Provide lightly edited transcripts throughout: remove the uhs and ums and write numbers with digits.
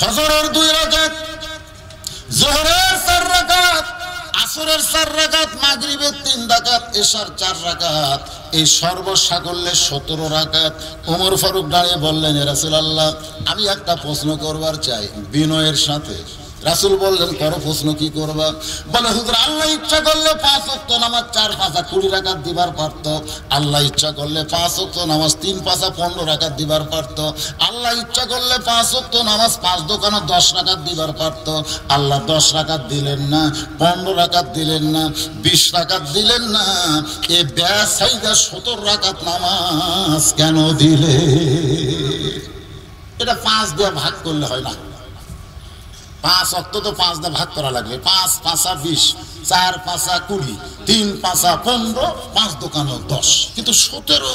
ফজরের 2 রাকাত, যোহরের 4 রাকাত, আসরের 4 রাকাত, মাগরিবের 3 রাকাত, এশার 4 রাকাত, এই সর্বসাকল্যে 17 রাকাত। ওমর ফারুক দাঁড়িয়ে বললেন, হে রাসূলুল্লাহ, আমি একটা প্রশ্ন করবার চাই বিনয়ের সাথে। রাসূল বললেন, করো, প্রশ্ন কি করবা? বলে, হুজুর, আল্লাহ ইচ্ছা করলে 5 ওয়াক্ত নামাজ 4 পাঁচা 20 রাকাত দিবার পারত। আল্লাহ ইচ্ছা করলে 5 ওয়াক্ত নামাজ 3 পাঁচা 15 রাকাত দিবার পারত। আল্লাহ ইচ্ছা করলে 5 ওয়াক্ত নামাজ 5 দোকানে 10 রাকাত দিবার পারত। আল্লাহ 10 রাকাত দিলেন না, 15 রাকাত দিলেন না, 20 রাকাত দিলেন না, এ বেসাইদা 17 রাকাত নামাজ কেন দিলে? এটা 5 দিয়ে ভাগ করলে হয় না। 5 ওয়াক্ত তো 5 দিয়ে ভাগ করা লাগবে। 5 পাঁচা 20, 4 পাঁচা 20, 3 পাঁচা 15, 5 দোকানে 10, কিন্তু 17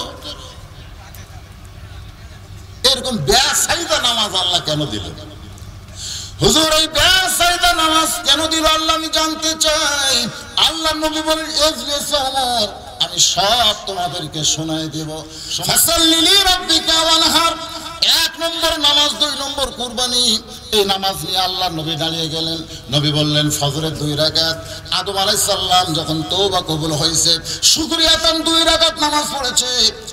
এরকম বেসাইদা নামাজ আল্লাহ কেন দিল? হুজুর, এই বেসাইদা নামাজ কেন দিল আল্লাহ আমি জানতে চাই। আল্লাহ নবী বলেন, ওমর, আমি সব তোমাদেরকে শোনায় দেব। ফাসাল্লি লিরাব্বিকা ওয়ানহার, 1 নম্বর নামাজ, 2 নম্বর কুরবানি। এই নামাজ নিয়ে আল্লাহ নবী দাঁড়িয়ে গেলেন। নবী বললেন, ফজরের 2 রাকাত, আদম আলাইহিস সালাম যখন তওবা কবুল হয়েছে, শুকরিয়াতান 2 রাকাত নামাজ পড়েছে।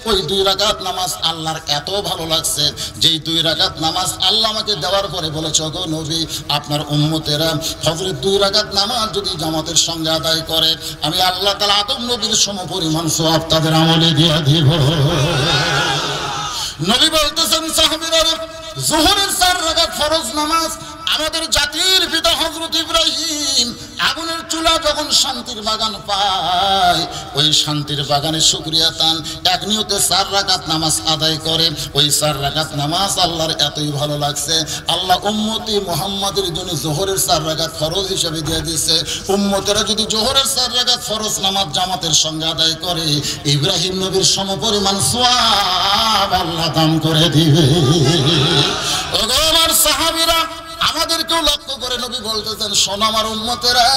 ওই 2 রাকাত নামাজ আল্লাহর এত ভালো লাগছে, যেই 2 রাকাত নামাজ আল্লাহ আমাকে দেওয়ার পরে বলেছে, গো নবী, আপনার উম্মতেরা ফজরের 2 রাকাত নামাজ যদি জামাতের সঙ্গে আদায় করে, আমি আল্লাহ তাআলা আদম নবীর সমপরিমাণ সওয়াব তাদের আমলে দিয়ে দিব। নবী বলতেছেন, সাহাবীরা, যোহরের 4 রাকাত ফরজ নামাজ, আমাদের জাতির পিতা হযরত ইব্রাহিম আগুনের চুলা যখন শান্তির বাগান পায়, ওই শান্তির বাগানে শুকরিয়াতান এক নিয়তে 4 রাকাত নামাজ আদায় করে। ওই 4 রাকাত নামাজ আল্লাহর এতই ভালো লাগছে, আল্লাহ উম্মতি মুহাম্মাদের জন্য যোহরের 4 রাকাত ফরজ হিসেবে দিয়ে দিয়েছে। উম্মতেরা যদি যোহরের 4 রাকাত ফরজ নামাজ জামাতের সঙ্গে আদায় করে, ইব্রাহিম নবীর সমপরিমাণ সওয়াব আল্লাহ দান করে দিবে। ওগো আমার সাহাবীরা, আমাদেরকেও লক্ষ্য করে নবী বলতেছেন, শোনো আমার উম্মতেরা,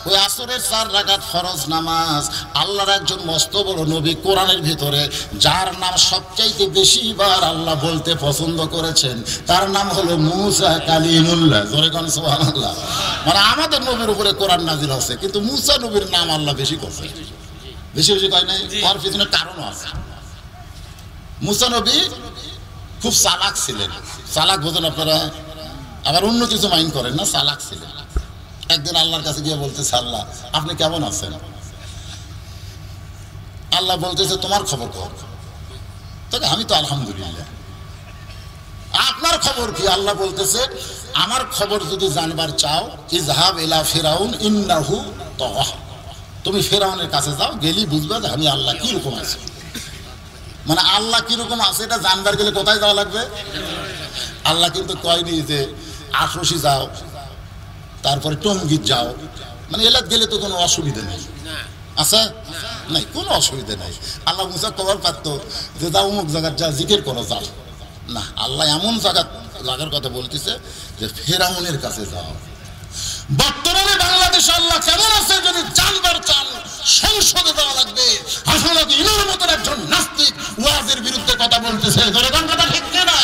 ওই আসরের 4 রাকাত ফরজ নামাজ আল্লাহর একজন মস্ত বড় নবী কোরআনের ভিতরে, যার নাম সবচাইতে বেশিবার আল্লাহ বলতে পছন্দ করেছেন, তার নাম হলো মুসা কালিমুল্লাহ। জোরে কোন সুবহানাল্লাহ। মানে আমাদের নবীর উপরে কোরআন নাজিল হচ্ছে, কিন্তু মুসা নবীর নাম আল্লাহ বেশি করছে। বেশি বেশি কয় নাই, তার পিছনে কারণও আছে। মুসা নবী খুব চালাক ছিলেন। চালাক বোঝেন আপনারা? আবার অন্য কিছু মাইন্ড করেন না, চালাক ছিলেন। একদিন আল্লাহর কাছে গিয়ে বলতেছে, আল্লাহ, আপনি কেমন আছেন? আল্লাহ বলতেছে, তোমার খবর কর। তবে আমি তো আলহামদুলিল্লাহ। আপনার খবর কি? আল্লাহ বলতেছে, আমার খবর যদি জানবার চাও, ইযহাব ইলা ফিরাউন ইন্নাহু তাগা, তুমি ফিরাউনের কাছে যাও, গেলি বুঝবে যে আমি আল্লাহ কি রকম আছি। মানে আল্লাহ কিরকম আছে এটা জানবার গেলে কোথায় যাওয়া লাগবে? আল্লাহ কিন্তু কয়নি যে আশরসি যাও, তারপরে টঙ্গীর যাও, মানে এলাক গেলে তো কোনো অসুবিধা নেই। আচ্ছা, নাই, কোনো অসুবিধা নেই। আল্লাহ মুসা খবর পারত যে যাও অমুক জায়গার যা জিকির করো, যাও না। আল্লাহ এমন জায়গার কথা বলতেছে যে ফেরাউনের কাছে যাও। বর্তমানে বাংলাদেশে আল্লাহ কেমন আছে যদি জানবার চান, সংসদে দেওয়া লাগবে। আসলে ইমামের মতন একজন নাস্তিক ওয়াজের বিরুদ্ধে কথা বলতেছে, জনগণ কথা ঠিক না।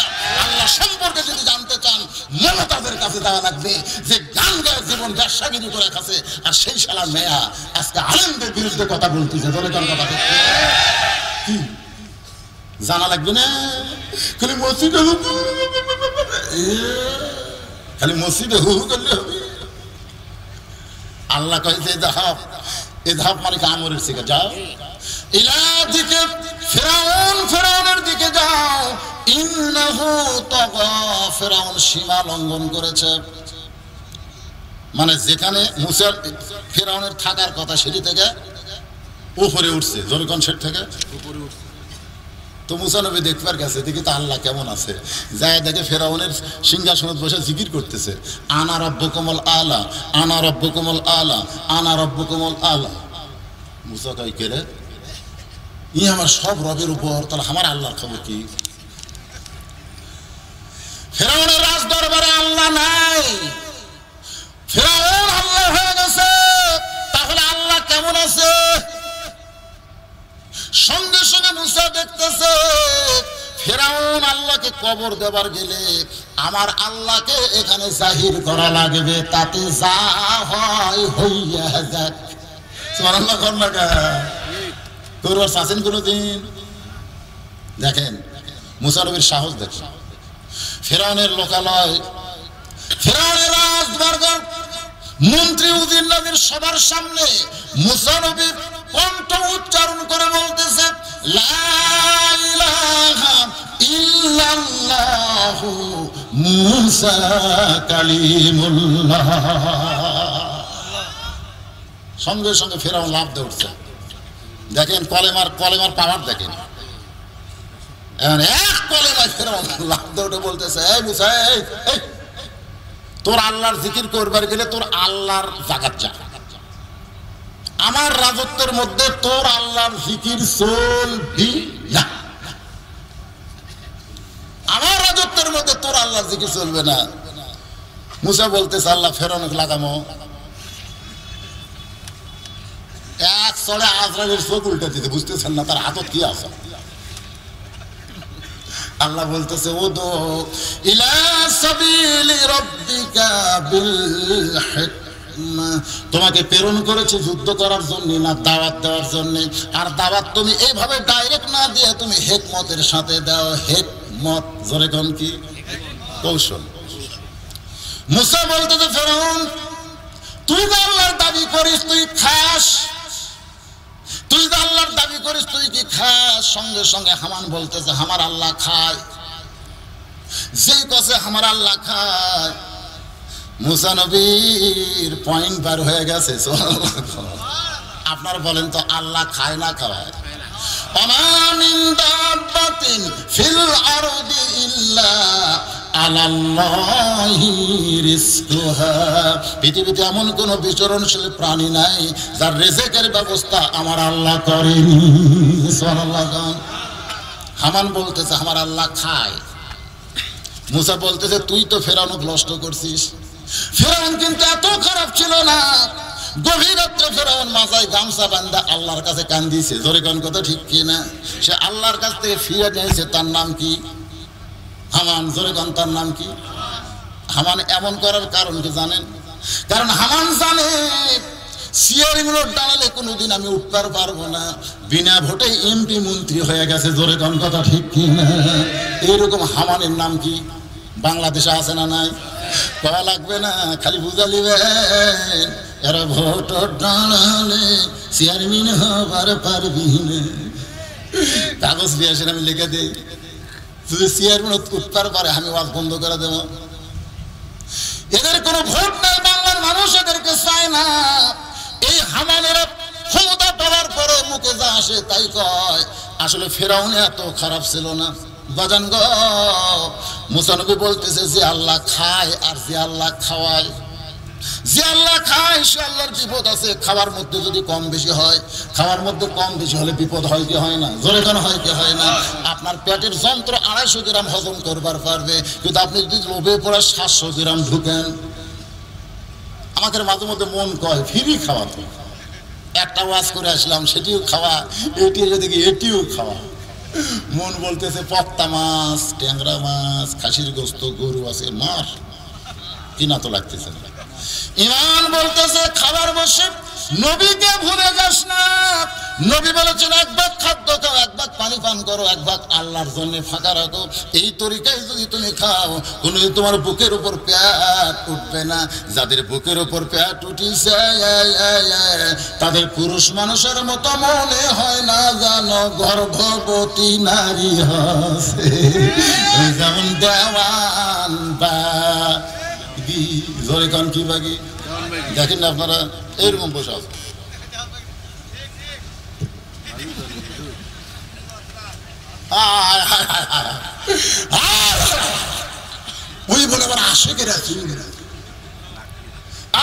আল্লাহ সম্পর্কে যদি জানতে চান, মমতাজের কাছে দেওয়া লাগবে, যে গান গায়ে জীবন ব্যবসাগিরি করে খাচ্ছে, আর সেই শালা মেয়া আজকে আলেমদের বিরুদ্ধে কথা বলতেছে। জনগণ কথা ঠিক কি জানা লাগবে না? খালি মসজিদে হু হু করলে হবে? আল্লাহ কইছে, যাও, ইযহাব মানে কামরের দিকে যাও, ইলা দিকে ফিরাউনের দিকে যাও, ইন্নাহু তাগা, ফিরাউন সীমা লঙ্ঘন করেছে। মানে যেখানে মুসা ফিরাউনের থাকার কথা সেটি থেকে উপরে উঠছে। জনগণ সেট থেকে উপরে উঠছে। তো মুসা নবী দেখবার গেছে, দেখি তো আল্লাহ কেমন আছে। যায় দেখে ফেরাউনের সিংহাসনে বসে জিকির করতেছে, আনা রব্বুকুমুল আলা, আনা রব্বুকুমুল আলা, আনা রব্বুকুমুল আলা। মুসা কই কে রে? ই আমার সব রবের উপর, তাহলে আমার আল্লাহর খবর কি? ফেরাউনের রাজ দরবারে আল্লাহ নাই, ফেরাউন আল্লাহ হয়ে গেছে। তাহলে আল্লাহ কেমন আছে? সঙ্গে সঙ্গে মুসা দেখতেছে ফেরাউন আল্লাহকে কবর দেবার গেলে আমার আল্লাহকে এখানে জাহির করা লাগবে, তাতে যা হয় হইয়া যাক। সুবহানাল্লাহ কন্যা করবার আছেন কোনদিন? দেখেন মুসা নবীর সাহস দেখেন। ফেরাউনের লোকালয়, ফেরাউনের রাজদরবার, মন্ত্রী উজির নবীর সবার সামনে মুসা নবী কণ্ঠ উচ্চারণ করে বলতেছে, লা ইলাহা ইল্লাল্লাহু মুসা কালিমুল্লাহ। সঙ্গে সঙ্গে ফেরাউন লাফ দিয়ে উঠছে। দেখেন কলেমার পাওয়ার দেখেন। এক কলেমায় ফেরাউন লাফ দিয়ে উঠে বলতেছে, এই মুসা, এই তোর আল্লাহর জিকির করবার গেলে তোর আল্লাহর জায়গার যা। আমার রাজত্বের মধ্যে তোর আল্লাহর জিকির চলবি না। আমার রাজত্বের মধ্যে তোর আল্লাহর জিকির চলবে না। মুসা বলতেছে, আল্লাহ ফেরাউনকে লাগামো। এক চড়ে আজরাইলের চোখ উল্টে দিতে, বুঝতেছেন না তার হাতত কি আছে। আল্লাহ বলতেছে, উদু ইলা সাবিলি রাব্বিকা বিল হিকমা। তোমাকে প্রেরণ করেছে যুদ্ধ করার জন্য না দাওয়াত দেওয়ার জন্য? আর দাওয়াত তুমি এইভাবে ডাইরেক্ট না দিয়ে তুমি হিকমতের সাথে দাও। হিকমত জোরে কোন কি? কৌশল। মুসা বলতেছে, ফেরাউন তুই তো আল্লাহর দাবি করিস তুই খাস, তুই তো আল্লাহর দাবি করিস তুই কি খাস? সঙ্গে সঙ্গে হামান বলতেছে, আমার আল্লাহ খায়। যেই কছে আমার আল্লাহ খায়, মুসা নবীর পয়েন্ট পার হয়ে গেছে। আপনার বলেন তো আল্লাহ খায় না খাওয়ায়? ওমা মিন দাব্বাতিন ফিল আরদি ইল্লা আলাল্লাহি রিজকুহা। পৃথিবীতে এমন কোন বিচরণশীল প্রাণী নাই যার রিজকের ব্যবস্থা আমার আল্লাহ করেনি। সুবহানাল্লাহ। হামান বলতেছে, আমার আল্লাহ খায়। মুসা বলতেছে, তুই তো ফেরাউনকে নষ্ট করছিস। ফেরাউন কিন্তু এত খারাপ ছিল না। গভীর রাত্রে ফেরাউন মাথায় গামছা বান্ধা আল্লাহর কাছে কান্দিছে। জোরে কোন কথা ঠিক কিনা? সে আল্লাহর কাছ থেকে ফিরে নিয়েছে। তার নাম কি? হামান। জোরে কোন তার নাম কি? হামান এমন করার কারণ কি জানেন? কারণ হামান জানে সিয়ারিগুলোর দাঁড়ালে কোনোদিন আমি উঠতে পারবো না। বিনা ভোটে এমপি মন্ত্রী হয়ে গেছে। জোরে কোন কথা ঠিক কিনা? এইরকম হামানের নাম কি বাংলাদেশে আছে না নাই? কয়া লাগবে না, খালি বুঝালিবে। এরা ভোট দাঁড়ালে চেয়ারম্যান হবার পারবি না। কাগজ দিয়ে আসেন, আমি লিখে দিই। যদি চেয়ারম্যান উঠতে পারে আমি ওয়াজ বন্ধ করে দেব। এদের কোনো ভোট নাই, বাংলার মানুষ এদেরকে চায় না। এই হামানের ক্ষমতা পাওয়ার পরে মুখে যা আসে তাই কয়। আসলে ফেরাউন এত খারাপ ছিল না। বাজান গো, মুসা নবী বলতেছে, যে আল্লাহ খায় আর যে আল্লাহ খাওয়ায়, যে আল্লাহ খায় সে আল্লাহর বিপদ আছে। খাওয়ার মধ্যে যদি কম বেশি হয়, খাওয়ার মধ্যে কম বেশি হলে বিপদ হয় কি হয় না? জোরে কেন হয় কি হয় না? আপনার পেটের যন্ত্র 250 গ্রাম হজম করবার পারবে, কিন্তু আপনি যদি লোভে পড়ে 700 গ্রাম ঢুকেন। আমাদের মাঝে মধ্যে মন কয় ফ্রি খাওয়া, তো একটা ওয়াজ করে আসলাম, সেটিও খাওয়া, এটিও যদি এটিও খাওয়া। মন বলতেছে পক্তা মাছ, ট্যাংরা মাছ, খাসির গোস্ত, গরু আছে, মাছ কিনা তো লাগতেছে না। ইমান বলতেছে খাবার বসে নবীকে ভুলে যাস না। নবী বলেছেন, এক ভাগ খাদ্য খাও, এক ভাগ পানি পান করো, এক ভাগ আল্লাহর জন্য ফাঁকা রাখো। এই তরিকায় যদি তুমি খাও, কোনোদিন তোমার বুকের উপর পেট উঠবে না। যাদের বুকের উপর পেট উঠিছে তাদের পুরুষ মানুষের মতো মনে হয় না, জানো গর্ভবতী নারী হচ্ছে যেমন দেওয়ান বা জোরে কান কি বাগি। দেখেন না আপনারা এইরকম বসে আছে। ওই বলে আবার আশিকের রাসূল,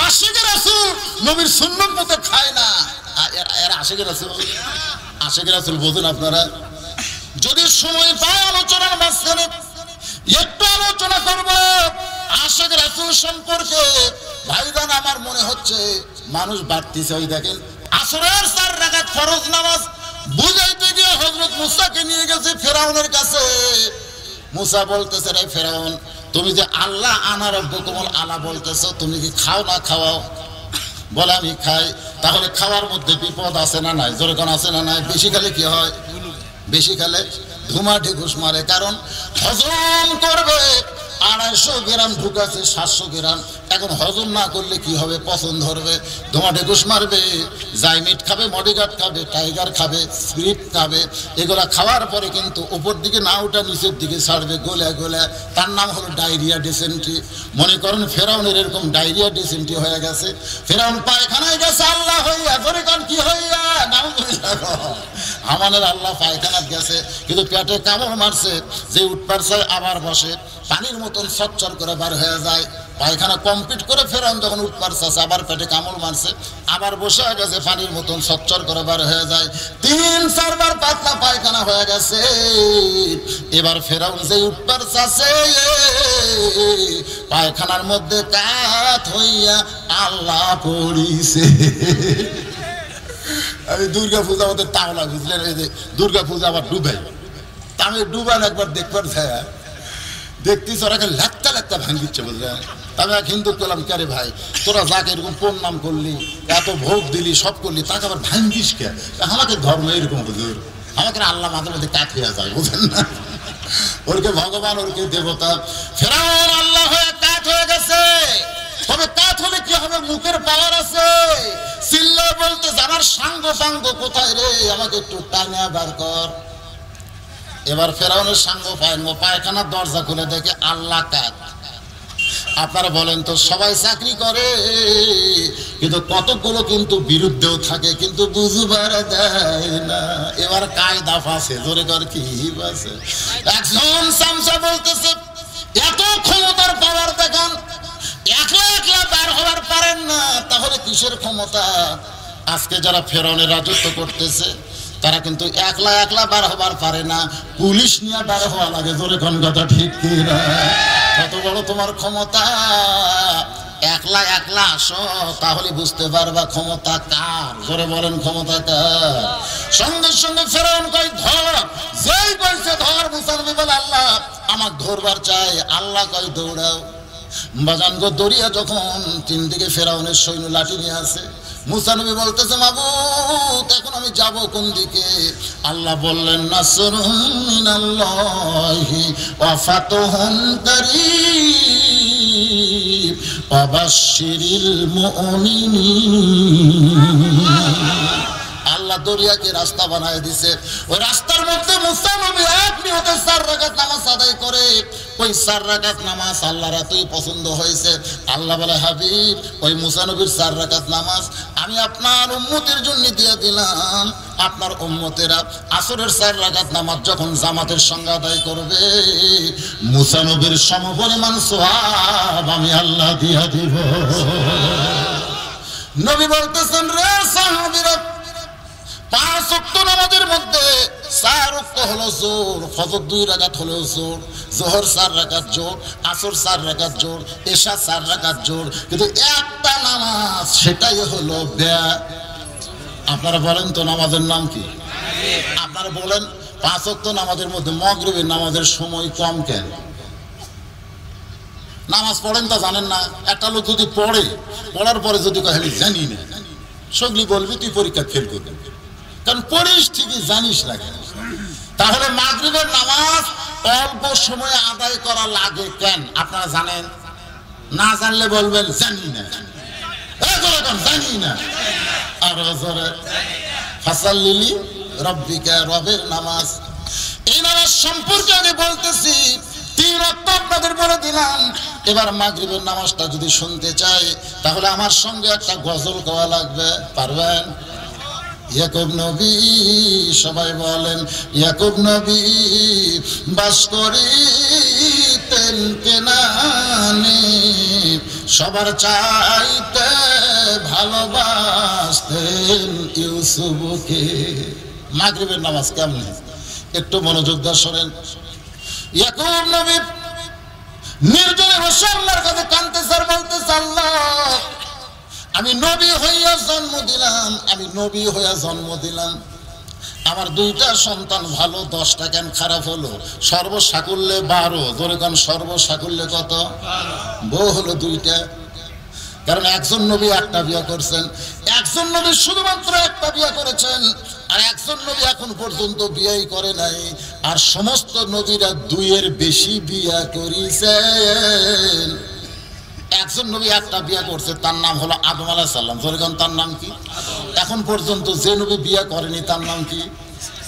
আশিকের রাসূল নবীর সুন্নাত মতো খায় না। এরা আশিকের রাসূল, আশিকের রাসূল বোঝেন আপনারা? যদি সময় পায় আলোচনার মাঝখানে একটু আলোচনা করব আশিক রাসূল সম্পর্কে। ভাইজান আমার মনে হচ্ছে মানুষ বাড়তিছে। ওই দেখেন আসরের 4 রাকাত ফরজ নামাজ বুঝাইতে গিয়ে হযরত মুসাকে নিয়ে গেছে ফেরাউনের কাছে। মুসা বলতেছে, রে ফেরাউন, তুমি যে আল্লাহ আনা রব্বুকুমুল আলা বলতেছো, তুমি কি খাও না খাওয়াও? বলে আমি খাই। তাহলে খাওয়ার মধ্যে বিপদ আছে না নাই? জোরে কোন আছে না নাই? বেশি খেলে কি হয়? বেশি খেলে ধুমা ঢেকুস মারে। কারণ হজম করবে 250 গ্রাম ঢুকাছে 700 গ্রাম, এখন হজম না করলে কি হবে? পছন্দ ধরবে, ধোঁয়া ঢেকুস মারবে। জাইমিট খাবে, মডিগার্ড খাবে, টাইগার খাবে, স্প্রিট খাবে। এগুলা খাওয়ার পরে কিন্তু উপর দিকে না ওঠা নিচের দিকে ছাড়বে গোলা গোলা। তার নাম হলো ডায়রিয়া ডিসেন্ট্রি। মনে করেন ফেরাউনের এরকম ডায়রিয়া ডিসেন্ট্রি হয়ে গেছে। ফেরাউন পায়খানায় গেছে আল্লাহ হইয়া, ধরে কান কি হইয়া নাম আমাদের আল্লাহ পায়খানাত গেছে, কিন্তু পেটে কামড় মারছে। যে উঠবার চায় আবার বসে, পানির মতন সচ্চর করে বার হয়ে যায়। পায়খানা কমপ্লিট করে ফেরাউন যখন উঠবার চাচ্ছে, আবার পেটে কামড় মারছে, আবার বসে গেছে, পানির মতন সচ্চর করে বার হয়ে যায়। 3-4 বার পাতলা পায়খানা হয়ে গেছে। এবার ফেরাউন যে উঠবার চাচ্ছে, পায়খানার মধ্যে কাত হইয়া আল্লাহ পড়িছে। আমি দুর্গা পূজা আমাদের তাওলা বুঝলেন, এই যে দুর্গা পূজা আবার ডুবাই, আমি ডুবান একবার দেখবার ছায়া দেখতিস ওরাকে লেখতা লেখতা ভাঙিচ্ছে বুঝলেন। আমি এক হিন্দু পেলাম, কে ভাই তোরা যাকে এরকম প্রণাম করলি, এত ভোগ দিলি, সব করলি, তাকে আবার ভাঙিস কে? আমাকে ধর্ম এরকম হুজুর, আমাকে আল্লাহ মাঝে মধ্যে কাত হয়ে যায় বুঝলেন না, ওরকে ভগবান, ওরকে দেবতা। ফেরাউন আল্লাহ হয়ে কাত হয়ে গেছে। তবে কাত হলে কি হবে? মুখের পাওয়ার আছে, চিল্লা বলতে আমার সাঙ্গ সাঙ্গ কোথায় রে, আমাকে একটু টানিয়া বার কর। এবার ফেরাউনের সাঙ্গ পায়খানার দরজা খুলে দেখে আল্লাহ কাত। আপনারা বলেন তো, সবাই চাকরি করে কিন্তু কতগুলো কিন্তু বিরুদ্ধেও থাকে, কিন্তু বুঝবার দেয় না। এবার কায়দা ফাঁসে, জোরে কর কি আছে। একজন সামসা বলতেছে, এত ক্ষমতার পাওয়ার দেখান, একলা একলা বার হওয়ার পারেন না, তাহলে কিসের ক্ষমতা? আজকে যারা ফেরাউনের রাজত্ব করতেছে, তারা কিন্তু একলা একলা বার হবার পারে না, পুলিশ নিয়ে বার হওয়া লাগে। জোরে কোন কথা ঠিক কি না? কত বড় তোমার ক্ষমতা। একলা একলা আসো, তাহলে বুঝতে পারবা ক্ষমতা কার। জোরে বলেন ক্ষমতা কার? সঙ্গে সঙ্গে ফেরাউন কই ধর, যেই কইছে ধর, মুসা নবী বলে আল্লাহ আমাকে ধরবার চাই। আল্লাহ কই দৌড়াও। বাজানগো দরিয়া যখন 3 দিকে ফেরাউনের সৈন্য লাঠি নিয়ে আসে, মুসা নবী বলতেছে, মাবুদ এখন আমি যাব কোন দিকে? আল্লাহ বললেন, নাসরুম মিনাল্লাহি ওয়া ফাতহুন কারীব ওয়া বাশশিরিল মুমিনিন। আল্লাহ দরিয়াকে রাস্তা বানায় দিছে। ওই রাস্তার মধ্যে মুসা নবী 1 নিয়তে 4 রাকাত নামাজ আদায় করে। ওই 4 রাকাত নামাজ আল্লাহর এতই পছন্দ হয়েছে, আল্লাহ বলে, হাবিব ওই মুসা নবীর 4 রাকাত নামাজ আমি আপনার উম্মতের জন্য দিয়ে দিলাম। আপনার উম্মতেরা আসরের 4 রাকাত নামাজ যখন জামাতের সঙ্গে আদায় করবে, মুসা নবীর সমপরিমাণ সওয়াব আমি আল্লাহ দিয়া দিব। নবী বলতেছেন, রে সাহাবীরা, 5 ওয়াক্ত নামাজের মধ্যে 4 ওয়াক্ত হলো জোর, ফজর 2 রাকাত হলো জোর, যোহর 4 রাকাত জোর, আসর 4 রাকাত জোর, এশা 4 রাকাত জোর, কিন্তু একটা নামাজ সেটাই হলো ব্যা। আপনারা বলেন তো নামাজের নাম কি? আপনারা বলেন 5 ওয়াক্ত নামাজের মধ্যে মাগরিবের নামাজের সময় কম কেন? নামাজ পড়েন তো জানেন না। একটা লোক যদি পড়ার পরে যদি কয় আমি জানি না, সগলি বলবি তুই পরীক্ষা ফেল করবি, কারণ পড়িস ঠিকই জানিস না। তাহলে মাগরিবের নামাজ অল্প সময়ে আদায় করা লাগে কেন আপনারা জানেন? না জানলে বলবেন জানি না, জানি না। আর ফাসাল্লি রব্বিকা, রবের নামাজ। এই নামাজ সম্পর্কে আমি বলতেছি, 3 ওয়াক্ত আপনাদের বলে দিলাম। এবার মাগরিবের নামাজটা যদি শুনতে চাই, তাহলে আমার সঙ্গে একটা গজল গাওয়া লাগবে। পারবেন? ইয়াকুব নবী, সবাই বলেন, ইয়াকুব নবী বাস করিতেন কেনানে, সবার চাইতে ভালোবাসতেন ইউসুফকে। মাগরিবের নামাজ কেমন? একটু মনোযোগ দিয়ে শোনেন। ইয়াকুব নবী নির্জনে বসে আল্লাহর কাছে কাঁদতেছে আর বলতেছে, আল্লাহ আমি নবী হইয়া জন্ম দিলাম, আমি নবী হইয়া জন্ম দিলাম, আমার দুইটা সন্তান ভালো, 10টা কেন খারাপ হলো? সর্বসাকুল্যে 12, জোরে কোন সর্বসাকুল্যে কত? বউ হলো 2টা। কারণ একজন নবী একটা বিয়ে করছেন, একজন নবী শুধুমাত্র একটা বিয়ে করেছেন, আর একজন নবী এখন পর্যন্ত বিয়েই করে নাই। আর সমস্ত নবীরা 2-এর বেশি বিয়ে করেছেন। একজন নবী একটা বিয়ে করছে, তার নাম হলো আদম আলাইহিস সালাম। যেরকম তার নাম কি? এখন পর্যন্ত যে নবী বিয়ে করেনি তার নাম কি?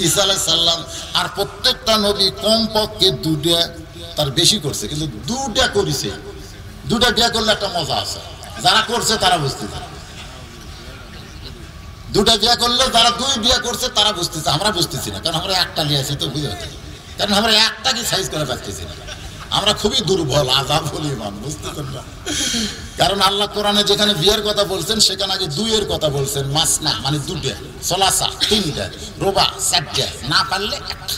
ঈসা আলাইহিস সালাম। আর প্রত্যেকটা নবী কমপক্ষে 2টা, তার বেশি করছে, কিন্তু 2টা করেছে। 2টা বিয়ে করলে একটা মজা আছে, যারা করছে তারা বুঝতেছে। 2টা বিয়ে করলে যারা 2 বিয়ে করছে তারা বুঝতেছে, আমরা বুঝতেছি না, কারণ আমরা একটা নিয়ে আসি তো বুঝে হচ্ছে, কারণ আমরা একটা কি সাইজ করে পাচ্ছি না। আমরা খুবই দুর্বল, আযাব হল ইমান, বুঝতেছেন না? কারণ আল্লাহ কোরআনে যেখানে বিয়ের কথা বলছেন সেখানে আগে 2-এর কথা বলছেন। মাসনা মানে 2টা, সলাসা 3টা, রুবা 4টা, না পারলে একটা।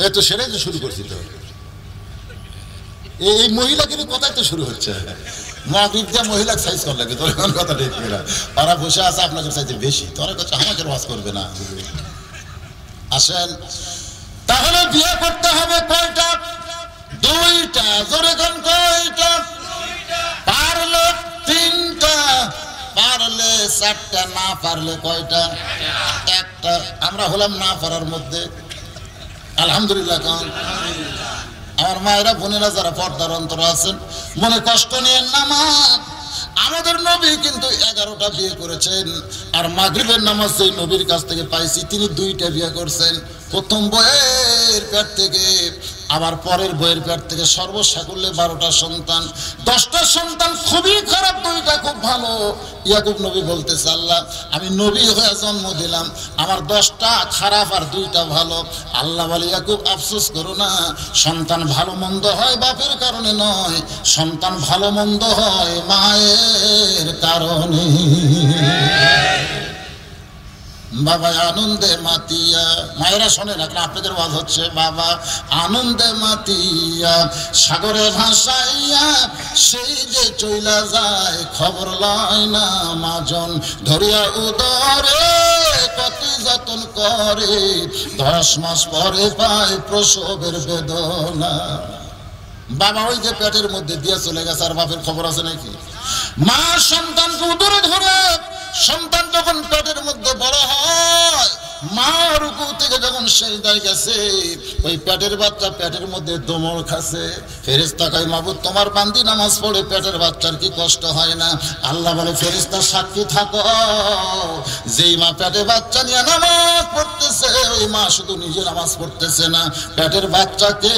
এই তো সেটাই তো শুরু করছি। তো এই মহিলাগিরি কথাই তো শুরু হচ্ছে। মাগরিব দিয়ে মহিলা সাইজ করা লাগে, তোর কথা ঠিক না। ওরা বসে আছে আপনাদের সাইজে বেশি, তোরা কাছে আমাকে ওয়াজ করবে না। আসেন, তাহলে বিয়ে করতে হবে কয়টা? 2টা। জোরে কোন কয়টা? পারলে 3টা, পারলে 4টা, না পারলে কয়টা? একটা। আমরা হলাম না পারার মধ্যে। আলহামদুলিল্লাহ। কারণ আমার মায়েরা বোনেরা যারা পর্দার অন্তর আছেন, মনে কষ্ট নিয়েন না মা। আমাদের নবী কিন্তু 11টা বিয়ে করেছেন, আর মাগরিবের নামাজ সেই নবীর কাছ থেকে পাইছি, তিনি 2টা বিয়ে করছেন। প্রথম বইয়ের পেট থেকে, আবার পরের বইয়ের পেট থেকে, সর্বসাকুল্যে 12টা সন্তান। 10টা সন্তান খুবই খারাপ, 2টা খুব ভালো। ইয়াকুব নবী বলতেছে, আল্লাহ আমি নবী হয়ে জন্ম দিলাম, আমার 10টা খারাপ আর 2টা ভালো। আল্লাহ বলে, ইয়াকুব আফসোস করো না, সন্তান ভালো মন্দ হয় বাপের কারণে নয়, সন্তান ভালো মন্দ হয় মায়ের কারণে। বাবা আনন্দে মাতিয়া, মায়েরা শোনেন এখন আপনাদের ওয়াজ হচ্ছে, বাবা আনন্দে মাতিয়া সাগরে ভাসাইয়া সেই যে চইলা যায়, খবর লয় না মাজন ধরিয়া উদরে, কত যতন করে 10 মাস পরে পায় প্রসবের বেদনা। বাবা ওই যে পেটের মধ্যে দিয়ে চলে গেছে, আর বাপের খবর আছে নাকি? মা সন্তানকে উদরে ধরে, সন্তান যখন পেটের মধ্যে বড় হয়, মা রুকু থেকে যখন সেজদায় গেছে, ওই পেটের বাচ্চা পেটের মধ্যে দমড় খাচ্ছে। ফেরেশতা কয়, মাবুদ তোমার বান্দি নামাজ পড়ে পেটের বাচ্চার কি কষ্ট হয় না? আল্লাহ বলে, ফেরেশতা সাক্ষী থাকো, যেই মা পেটে বাচ্চা নিয়ে নামাজ পড়তেছে, ওই মা শুধু নিজে নামাজ পড়তেছে না, পেটের বাচ্চাকে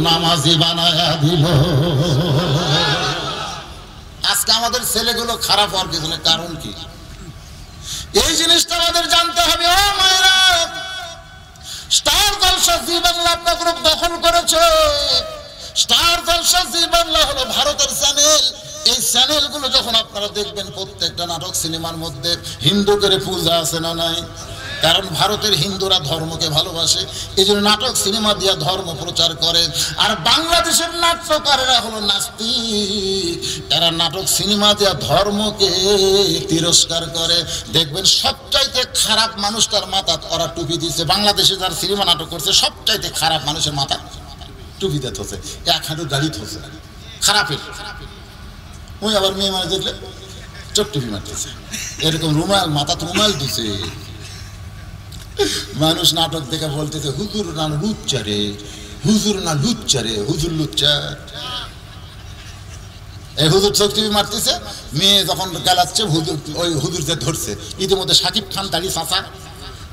নামাজি বানায়া দিল। আজকে আমাদের ছেলেগুলো খারাপ হওয়ার পিছনে কারণ কি? এই জিনিসটা আমাদের জানতে হবে। ও মায়েরা, স্টার জলসা জি বাংলা আপনার গ্রুপ দখল করেছে। স্টার জলসা জি বাংলা হলো ভারতের চ্যানেল। এই চ্যানেলগুলো যখন আপনারা দেখবেন, প্রত্যেকটা নাটক সিনেমার মধ্যে হিন্দুদের পূজা আছে না নাই? কারণ ভারতের হিন্দুরা ধর্মকে ভালোবাসে, এই জন্য নাটক সিনেমা দিয়া ধর্ম প্রচার করে। আর বাংলাদেশের নাট্যকারেরা হলো নাস্তিক, এরা নাটক সিনেমা দিয়া ধর্মকে তিরস্কার করে। দেখবেন সবচাইতে খারাপ মানুষটার মাথা ওরা টুপি দিচ্ছে। বাংলাদেশে যারা সিনেমা নাটক করছে, সবচাইতে খারাপ মানুষের মাথা টুপি দিয়ে থসে, 1 হাঁটু দাঁড়িয়ে থসে, খারাপের। ওই আবার মেয়ে মানুষ দেখলে চোখ টুপি মারতেছে, এরকম রুমাল, মাথা রুমাল দিছে। মানুষ নাটক দেখে বলতেছে, হুজুর না লুচ্চা রে, হুজুর না লুচ্চা রে, হুজুর লুচ্চা। এই হুজুর চোখ টিভি মারতেছে, মেয়ে যখন গালাচ্ছে, হুজুর ওই হুজুরকে ধরছে। ইতিমধ্যে শাকিব খান দাঁড়িয়ে চাচা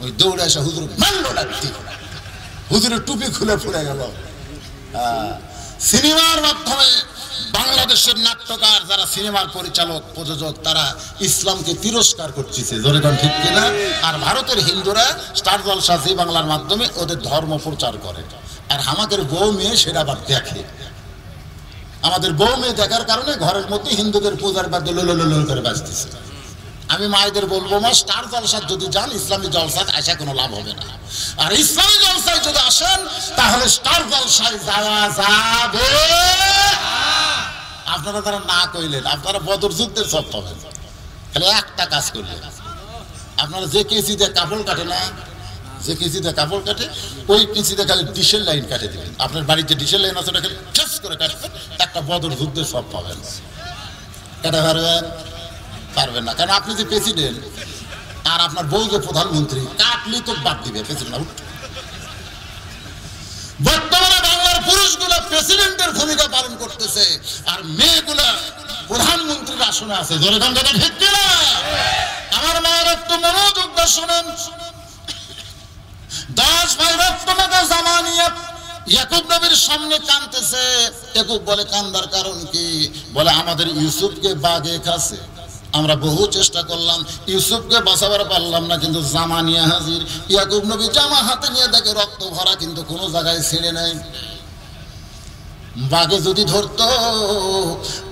ওই দৌড়ে আসা হুজুর মারলো লাগতে, হুজুরের টুপি খুলে পড়ে গেল। সিনেমার মাধ্যমে বাংলাদেশের নাট্যকার যারা সিনেমার পরিচালক প্রযোজক, তারা ইসলামকে তিরস্কার করতেছে, জনগণ ঠিক কিনা? আর ভারতের হিন্দুরা স্টার জলসা জি বাংলার মাধ্যমে ওদের ধর্ম প্রচার করে। আর আমাদের বউ মেয়ে সেটা আবার দেখে। আমাদের বউ মেয়ে দেখার কারণে ঘরের মধ্যে হিন্দুদের পূজার বাদ্য লোল করে বাজতেছে। আমি মায়েদের বলবো, মা স্টার জলসা যদি যান, ইসলামী জলসায় আসা কোনো লাভ হবে না। আর ইসলামী জলসায় যদি আসেন, তাহলে স্টার জলসায় যাওয়া যাবে। আপনারা তারা না কইলেন, আপনারা বদর যুদ্ধের সব পাবেন। খালি একটা কাজ করলে আপনারা যে কেসি দিয়ে কাপড় কাটে না, যে কেসিতে কাপড় কাটে ওই কেসিতে খালি ডিশের লাইন কাটে দিবেন। আপনার বাড়ির যে ডিশের লাইন আছে ওটা খালি ঠেস করে কাটবেন, একটা বদর যুদ্ধের সব পাবেন। কাটা পারবেন? পারবেন না, কারণ আপনি যে প্রেসিডেন্ট আর আপনার বউ যে প্রধানমন্ত্রী, কাটলি তো বাদ দিবে প্রেসিডেন্ট। বর্তমানে বাংলার পুরুষগুলা প্রেসিডেন্টের ভূমিকা পালন করতেছে আর মেয়েগুলা প্রধানমন্ত্রীর আসনে আছে। জোরে গান কথা ঠিক কিনা? আমার মায়ের একটু মনোযোগ দিয়ে শুনেন। 10 ভাই রক্তমাখা জামা নিয়ে ইয়াকুব নবীর সামনে কাঁদতেছে। ইয়াকুব বলে, কান্দার কারণ কি? বলে, আমাদের ইউসুফকে বাঘে খাচ্ছে। আমরা বহু চেষ্টা করলাম, ইউসুফকে বাঁচাবার পারলাম না, কিন্তু জামা নিয়ে হাজির। ইয়াকুব নবী জামা হাতে নিয়ে দেখে রক্ত ভরা, কিন্তু কোনো জায়গায় ছিঁড়ে নাই। বাঘে যদি ধরতো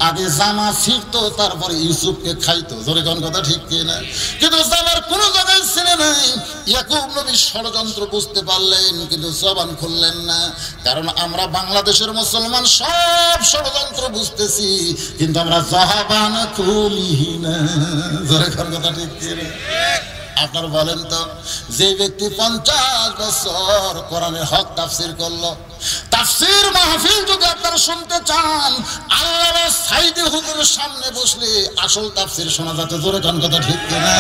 আগে জামা ছিঁড়তো, তারপরে ইউসুফকে খাইতো। জোরে কোন কথা ঠিক কিনা? কিন্তু জামার কোনো জায়গায় ছিঁড়ে নাই। ইয়াকুব নবী ষড়যন্ত্র বুঝতে পারলেন, কিন্তু জবান খুললেন না। কারণ আমরা বাংলাদেশের মুসলমান সব ষড়যন্ত্র বুঝতেছি, কিন্তু আমরা জবান খুলি না। জোরে কোন কথা ঠিক কিনা? আপনার বলেন তো, যে ব্যক্তি 50 বছর কোরআনের হক তাফসীর করলো, তাফসীর মাহফিল যদি আপনারা শুনতে চান, আল্লামা সাইদি হুজুরের সামনে বসলে আসল তাফসীর শোনা যেত। জোরে কোন কথা ঠিক কিনা?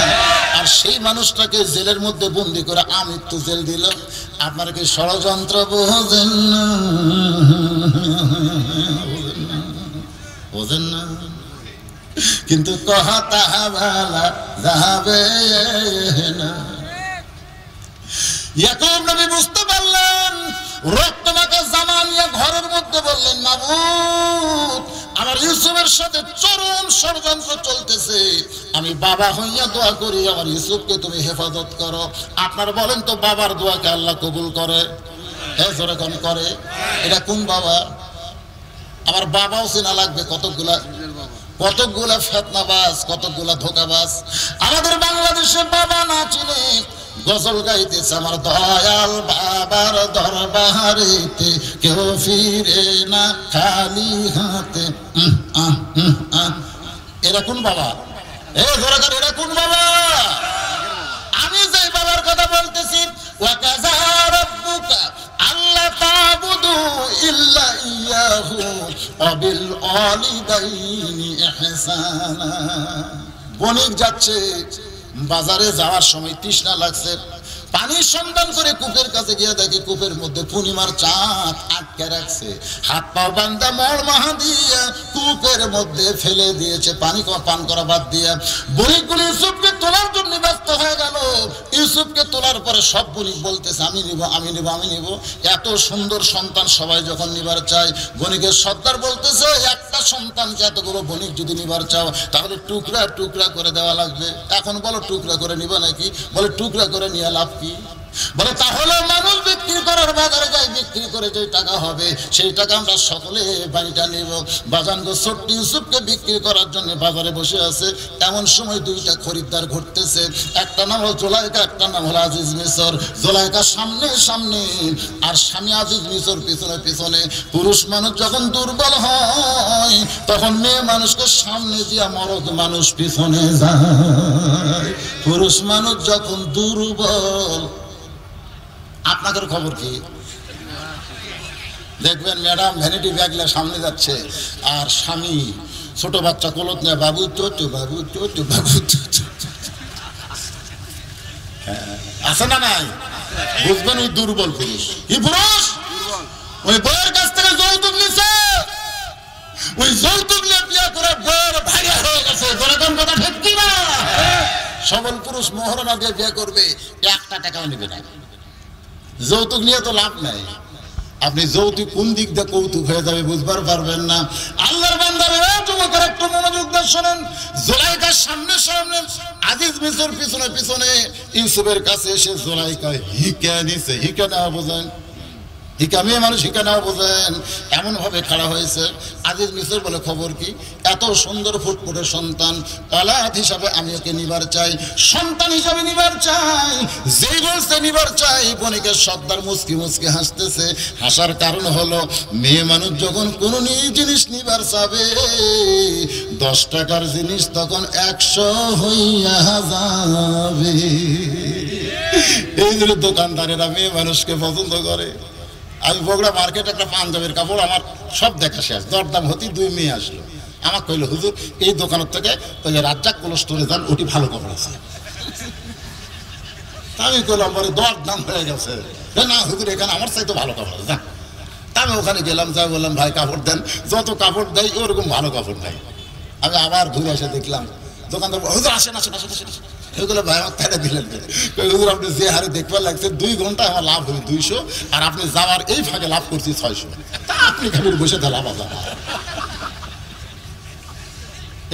আর সেই মানুষটাকে জেলের মধ্যে বন্দি করে আমৃত্যু জেল দিল। আপনারা কি ষড়যন্ত্র বোঝেন না? বোঝেন না? কিন্তু কথা ভালা যাবে না। ইয়াকুব নবী বুঝতে পারলেন, রক্তমাখা জামা নিয়ে ঘরের মধ্যে বললেন, মাবুদ, আমার ইউসুফের সাথে চরম ষড়যন্ত্র চলতেছে। আমি বাবা হইয়া দোয়া করি, আমার ইউসুফকে তুমি হেফাজত করো। আপনার বলেন তো, বাবার দোয়াকে আল্লাহ কবুল করে? হ্যাঁ, জোরে কোন করে? এটা কোন বাবা? আমার বাবাও চেনা লাগবে। কতগুলা ফেতনাবাজ, কতগুলা ধোকাবাজ। আমাদের বাংলাদেশে বাবা না চিনে গজল গাইতেছে, আমার দয়াল বাবার দরবারেতে কেউ ফিরে না খালি হাতে। এরা কোন বাবা? এরা কোন বাবা? আমি যে বাবার কথা বলতেছি, ওয়াকাযা রাব্বুকা আল্লা তা'বুদু ইল্লা ইয়াহু ওয়া বিল ওয়ালিদাইনি ইহসানা। বণিক যাচ্ছে, বাজারে যাওয়ার সময় তৃষ্ণা লাগছে, পানির সন্ধান করে কূপের কাছে গিয়ে দেখে কূপের মধ্যে পূর্ণিমার চাঁদ আটকে রাখছে। হাত পা বান্ধা মর মাহা দিয়ে কূপের মধ্যে ফেলে দিয়েছে, পানি পান করা বাদ দিয়ে। বণিকগুলো ইউসুফকে তোলার জন্য ব্যস্ত হয়ে গেল। ইউসুফকে তোলার পরে সব বণিক বলতেছে, আমি নিব, আমি নিব, আমি নিব। এত সুন্দর সন্তান সবাই যখন নিবার চায়, বণিকের সর্দার বলতেছে, একটা সন্তানকে এতগুলো বণিক যদি নিবার চাও, তাহলে টুকরা টুকরা করে দেওয়া লাগবে। এখন বলো, টুকরা করে নিবা নাকি? বলে, টুকরা করে নিয়ে লাভ কি? বলে, তাহলে মানুষ বিক্রি করার বাজারে যাই, বিক্রি করে যে টাকা হবে সেই টাকা আমরা সকলে বাড়িটা নেব। বাজানগো ছোট্ট ইউসুফকে বিক্রি করার জন্য বাজারে বসে আছে। এমন সময় দুইটা খরিদ্দার ঘুরতেছে, একটা নাম হলো জোলাইকা, একটা নাম হলো আজিজ মিশর। জোলাইকা সামনে সামনে আর স্বামী আজিজ মিশর পিছনে পিছনে। পুরুষ মানুষ যখন দুর্বল হয়, তখন মেয়ে মানুষকে সামনে দিয়া মরদ মানুষ পিছনে যায়। পুরুষ মানুষ যখন দুর্বল, আপনাদের খবর কি? দেখবেন ম্যাডাম ভ্যানিটি ব্যাগলে সামনে যাচ্ছে, আর স্বামী ছোট বাচ্চা কলত নিয়ে, বাবু চোচু, বাবু চোচু, বাবু চোচু। আছে না নাই? বুঝবেন ওই দুর্বল পুরুষ। কি পুরুষ? ওই বইয়ের কাছ থেকে যৌতুক নিছে, ওই যৌতুক নিয়ে বিয়ে করে বইয়ের ভাইয়া হয়ে গেছে। যেরকম কথা ঠিক কি না? সবল পুরুষ মোহরানা দিয়ে বিয়ে করবে, 1 টাকাও নেবে না। যৌতুক নিয়ে তো লাভ নাই। আপনি যৌতুক কোন দিক দিয়ে কৌতুক হয়ে যাবে বুঝবার পারবেন না। আল্লাহর বান্দারা, যুবকের একটু মনোযোগ দিয়ে শোনেন। জোলাইকার সামনে সামনে, আজিজ মিশর পিছনে পিছনে। ইউসুফের কাছে এসে জোলাইকা হিকে নিছে। হিকে নেওয়া বোঝেন? হিকা মেয়ে মানুষ হিকা নাও বোঝেন, এমন ভাবে খাড়া হয়েছে। আজিজ মিসর বলে খবর কি, এত সুন্দর ফুটফুটে সন্তান, অলাদ হিসাবে আমি ওকে নিবার চাই, সন্তান হিসাবে নিবার চাই। যেই বলছে নিবার চাই, বণিকের সর্দার মুচকি মুচকি হাসতেছে। হাসার কারণ হলো মেয়ে মানুষ যখন কোনো জিনিস নিবার চাবে, 10 টাকার জিনিস তখন 100 হইয়া যাবে। এই জন্য দোকানদারেরা মেয়ে মানুষকে পছন্দ করে। আমি বগুড়া মার্কেটে একটা পাঞ্জাবের কাপড় আমার সব দেখা শেষ, দরদাম হতেই 2 মেয়ে আসলো। আমাকে কইলো, হুজুর এই দোকানের থেকে ওই যে রাজ্জাক কোল্ড স্টোরে যান, ওটি ভালো কাপড় আছে। আমি কইলাম পরে দরদাম হয়ে গেছে, না হুজুর এখানে আমার চাইতে ভালো কাপড় আছে, তা আমি ওখানে গেলাম, যাই বললাম ভাই কাপড় দেন, যত কাপড় দেয় ওরকম ভালো কাপড় নাই। আমি আবার ঘুরে এসে দেখলাম দোকানদার, হুজুর আসেন আসেন আসেন আসেন। এগুলো ভাই আমার তারা দিলেন, হুজুর আপনি যে হারে দেখবার লাগছে 2 ঘন্টা আমার লাভ হবে 200, আর আপনি যাওয়ার এই ফাঁকে লাভ করছি 600, তা আপনি খালি বসে তা লাভ আছে।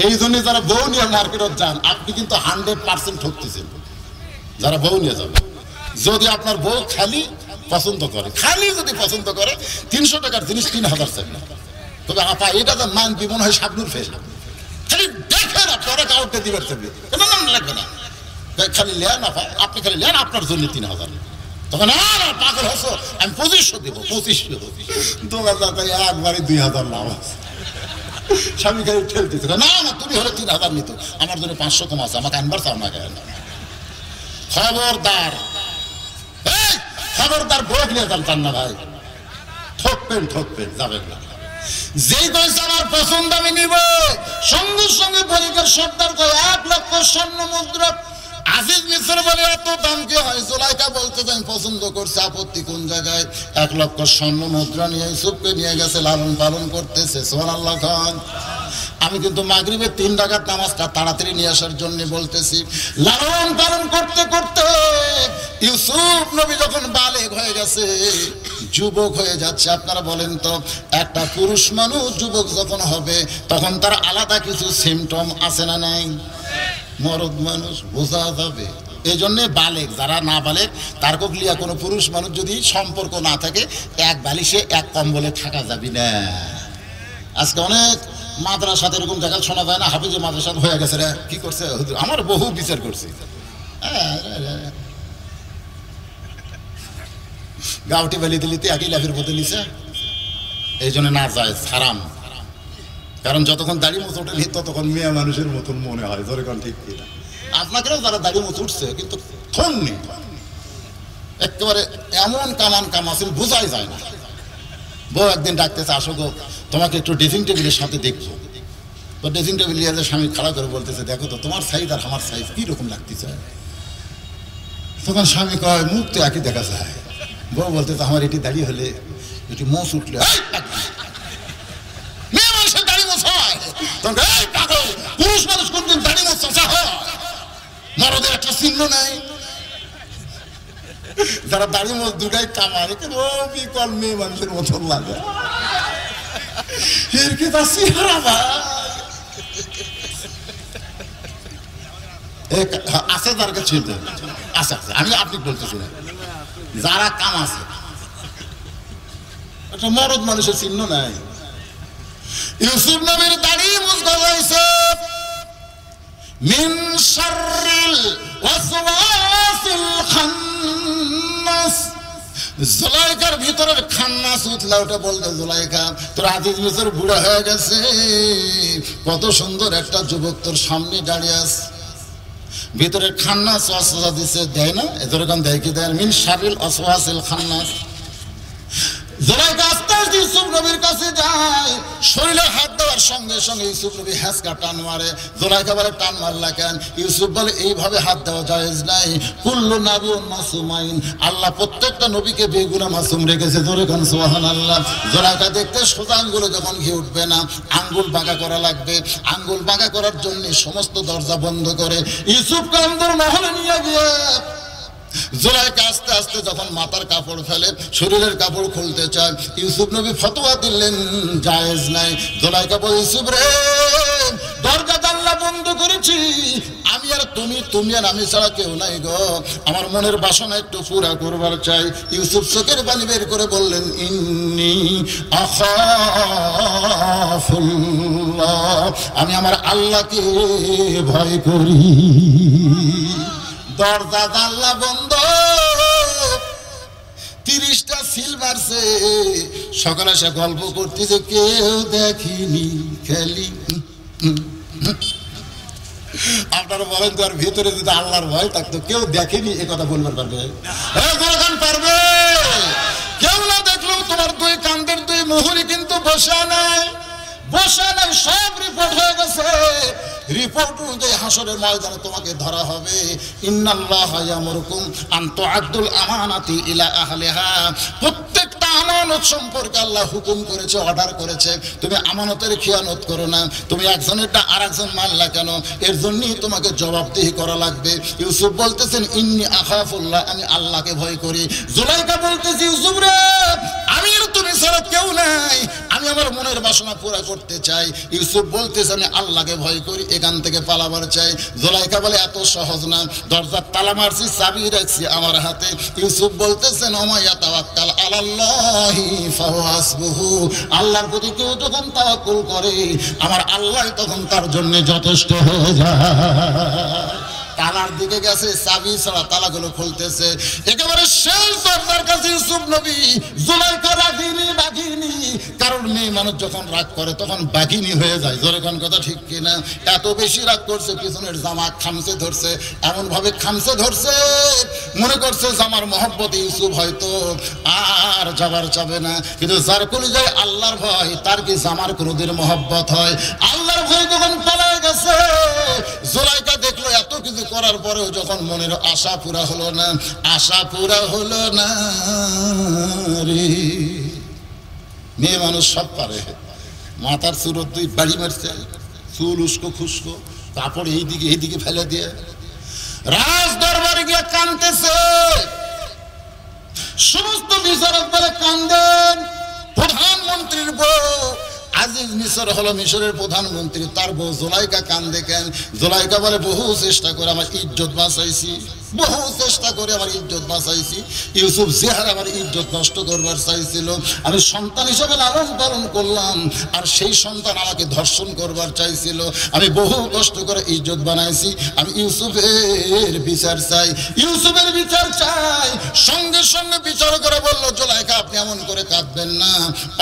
এই জন্য যারা বউ নিয়ে মার্কেটত যান, আপনি কিন্তু 100% ঠকতেছেন। যারা বউ নিয়ে যাবে, যদি আপনার বউ খালি পছন্দ করে, খালি যদি পছন্দ করে 300 টাকার জিনিস 3000 চাই না, তবে আপা এটা তো মান কি মনে হয় শাবনুর ফেস, খালি দেখেন আপনারা কাউকে দিবার চাইবে, কোনো নাম লাগবে না, খালি লেন আপা, আপনি খালি লেন, আপনার জন্য 3000। তখন আর পাগল হসো, আমি 2500 দেবো, 2500। দোকানদার তাই একবারে 2000 লাভ আছে। স্বামী খালি ঠেলতেছে, না না তুমি হলে 3000 নিত, আমার জন্য 500 কম আছে, আমাকে আনবার চাও না কেন? খবরদার, এই খবরদার বউ নিয়ে যান না ভাই, ঠকবেন যাবেন না। যেই পয়সা আমার পছন্দ আমি নিব, সঙ্গে সঙ্গে বণিকের সর্দার কয় 1 লক্ষ স্বর্ণ মুদ্রা। আজিজ মিসর বলে এত দাম কি হয়? জুলাইখা বলতে আমি পছন্দ করছে, আপত্তি কোন জায়গায়? 1 লক্ষ স্বর্ণ মুদ্রা নিয়ে ইউসুফকে নিয়ে গেছে, লালন পালন করতেছে। সুবহানাল্লাহ খান। আমি কিন্তু মাগরিবের 3 রাকাত নামাজটা তাড়াতাড়ি নিয়ে আসার জন্য বলতেছি। লালন পালন করতে করতে ইউসুফ নবী যখন বালেগ হয়ে গেছে, যুবক হয়ে যাচ্ছে, আপনারা বলেন তো একটা পুরুষ মানুষ যুবক যখন হবে তখন তার আলাদা কিছু সিমটম আছে না নাই? মরদ মানুষ বোঝা যাবে। এই জন্যে বালেগ, যারা না বালেগ তার কগলিয়া কোনো পুরুষ মানুষ যদি সম্পর্ক না থাকে, 1 বালিশে 1 কম্বলে থাকা যাবে না। আজকে অনেক মাদ্রাসাতে এরকম জায়গা শোনা যায় না, হাফিজে মাদ্রাসা হয়ে গেছে রে, কি করছে আমার বহু বিচার করছি, গাউটি বালি দিলিতে একই লাফের মতো নিছে। এই জন্য না যায়, হারাম। কারণ যতক্ষণ দাড়ি মুছ ওঠেনি ততক্ষণ মেয়ে মানুষের মতন মনে হয়, ধরে কোন ঠিক কিনা? আপনাকেও যারা দাড়ি মুছ উঠছে কিন্তু থন নেই, একেবারে এমন কামান কামাছেন বোঝাই যায় না। বউ একদিন ডাকতেছে, আসো গো তোমাকে একটু ড্রেসিং টেবিলের সাথে দেখবো। তো ড্রেসিং টেবিল নিয়ে স্বামী খাড়া করে বলতেছে, দেখো তো তোমার সাইজ আর আমার সাইজ কিরকম লাগতেছে। তখন স্বামী কয়, মুখ তো একই দেখা যায়। বউ বলতেছে, আমার এটি দাড়ি হলে এটি মোষ উঠলে মেয়ে মানুষের দাড়ি মোছ হয়, পুরুষ মানুষ কোনদিন দাড়ি মোছ হয়? মরদের একটা চিহ্ন নাই। যারা দাড়ি মোছ দুটাই কামায়, বিকল মেয়ে মানুষের মতন লাগে। এর কি তা চেহারা ভাই আছে, তার কাছে আছে আছে। আমি আপনি বলতেছি না, যারা কাম আছে, একটা মরদ মানুষের চিহ্ন নাই। ইউসুফ নবীর দাড়ি মুছ গজাইছে। মিন শাররিল ওয়াসওয়াসিল খান্নাস, জুলাইখার ভিতরের খান্নাস উঠলা, ওটা বলতে জুলাইখা তোর আজিজ মিসর বুড়া হয়ে গেছে, কত সুন্দর একটা যুবক তোর সামনে দাঁড়িয়ে আছে, ভিতরের খান্নাস ওয়াসওয়াসা দিছে, দেয় না? এরকম দেয় কি দেয়? মিন শাররিল ওয়াসওয়াসিল খান্নাস। জুলাইখা আস্তে আস্তে ইউসুফ নবীর কাছে যায়, শরীরে হাত দেওয়ার সঙ্গে সঙ্গে ইউসুফ নবী হ্যাঁচকা টান মারে। জুলাইখা বলে, টান মারলা কেন? ইউসুফ বলে, এইভাবে হাত দেওয়া জায়েজ নাই। কুল্লু নাবিয়্যুন মাসুমাইন, আল্লাহ প্রত্যেকটা নবীকে বেগুনাহ মাসুম রেখেছে। জোরে কোন সুবহানাল্লাহ। জুলাইখা দেখতে সোজা আঙ্গুলে যখন ঘি উঠবে না, আঙ্গুল বাঁকা করা লাগবে। আঙ্গুল বাঁকা করার জন্য সমস্ত দরজা বন্ধ করে ইউসুফকে অন্দর মহলে নিয়ে গিয়ে জুলাইখা আস্তে আস্তে যখন মাথার কাপড় ফেলে, শরীরের কাপড় খুলতে চায়, ইউসুফ নবী ফতোয়া দিলেন জায়েজ নাই। জুলাইখা বলে, ইউসুফ রে, দরজা জানলা বন্ধ করেছি, আমি আর তুমি আর আমি ছাড়া কেউ নাই গো, আমার মনের বাসনা একটু পুরা করবার চাই। ইউসুফ চোখের পানি বের করে বললেন, ইন্নী আখাফুল্লাহ, আমি আমার আল্লাহকে ভয় করি। দরজা জানলা বন্ধ, 30টা সিল মারছে। সকালে সে গল্প করতেছে, কেউ দেখেনি খালি। আপনারা বলেন তো, আর ভিতরে যদি আল্লাহর ভয় থাকতো, কেউ দেখেনি এ কথা বলবার পারবে? পারবে? কেউ না দেখলেও তোমার 2 কান্দের 2 মুহুরি কিন্তু বসে নাই, সব রিপোর্ট হয়ে গেছে। রিপোর্ট অনুযায়ী হাসরের ময়দানে তোমাকে ধরা হবে। ইন্নাল্লাহা ইয়ামুরুকুম আন তুআদ্দুল আমানাতি ইলা আহলিহা, প্রত্যেকটা আমানত সম্পর্কে আল্লাহ হুকুম করেছে, অর্ডার করেছে, তুমি আমানতের খিয়ানত করো না। তুমি একজনেরটা আরেকজন মানলা কেন, এর জন্যই তোমাকে জবাবদিহি করা লাগবে। ইউসুফ বলতেছেন, ইন্নী আখাফুল্লাহ, আমি আল্লাহকে ভয় করি। জুলাইখা বলতেছি, ইউসুফ রে, আমি আর তুমি ছাড়া কেউ নাই, আমি আমার মনের বাসনা পুরা করতে চাই। ইউসুফ বলতেছে, আমি আল্লাহকে ভয় করি, এখান থেকে পালাবার চাই। জুলাইখা বলে, এত সহজ না, দরজার তালা মারছি, চাবি রাখছি আমার হাতে। ইউসুফ বলতেছেন, ওমাইয়া তাওয়াক্কাল আলাল্লাহি ফাহুয়া হাসবুহু, আল্লাহর প্রতি কেউ যখন তাওয়াক্কুল করে, আমার আল্লাহ তখন তার জন্য যথেষ্ট হয়ে যায়। তালার দিকে গেছে, চাবি ছাড়া তালাগুলো খুলতেছে। একেবারে শেষ দরজার কাছে ইউসুফ নবী। জুলাইখা রাগিনী, কারণ মেয়ে মানুষ যখন রাগ করে তখন বাঘিনী হয়ে যায়। জোরেখান কথা ঠিক কিনা? এত বেশি রাগ করছে, পিছনের জামা খামচে ধরছে, এমন ভাবে খামচে ধরছে, মনে করছে জামার মহব্বতে ইউসুফ হয়তো আর যাবার চাবে না। কিন্তু যার কলিজায় আল্লাহর ভয়, তার কি জামার কোনোদিন মহব্বত হয়? আল্লাহর ভয় যখন পালায় গেছে, জুলাইখা দেখলো এত কিছু করার পরেও যখন মনের আশা পুরা হলো না, রে। মেয়ে মানুষ সব পারে, মাথার চুরত 2 বাড়ি মারছে, চুল উস্কো খুস্কো, কাপড় এইদিকে ফেলে দিয়ে রাজ দরবারে গিয়ে কাঁদতেছে। সমস্ত বিচারক বলে কান্দেন। প্রধানমন্ত্রীর বউ আজিজ মিশর হলো মিশরের প্রধানমন্ত্রী, তার বউ জুলাইখা কান্দে কেন? জুলাইখা বলে, বহু চেষ্টা করে আমার ইজ্জত বাঁচাইছি, ইউসুফ জেহার আমার ইজ্জত নষ্ট করবার চাইছিল, আমি সন্তান হিসেবে লালন পালন করলাম, আর সেই সন্তান আমাকে ধর্ষণ করবার চাইছিল। আমি বহু কষ্ট করে ইজ্জত বানাইছি, আমি ইউসুফের বিচার চাই, সঙ্গে সঙ্গে বিচার করে বলল, জুলাইখা আপনি এমন করে কাঁদবেন না,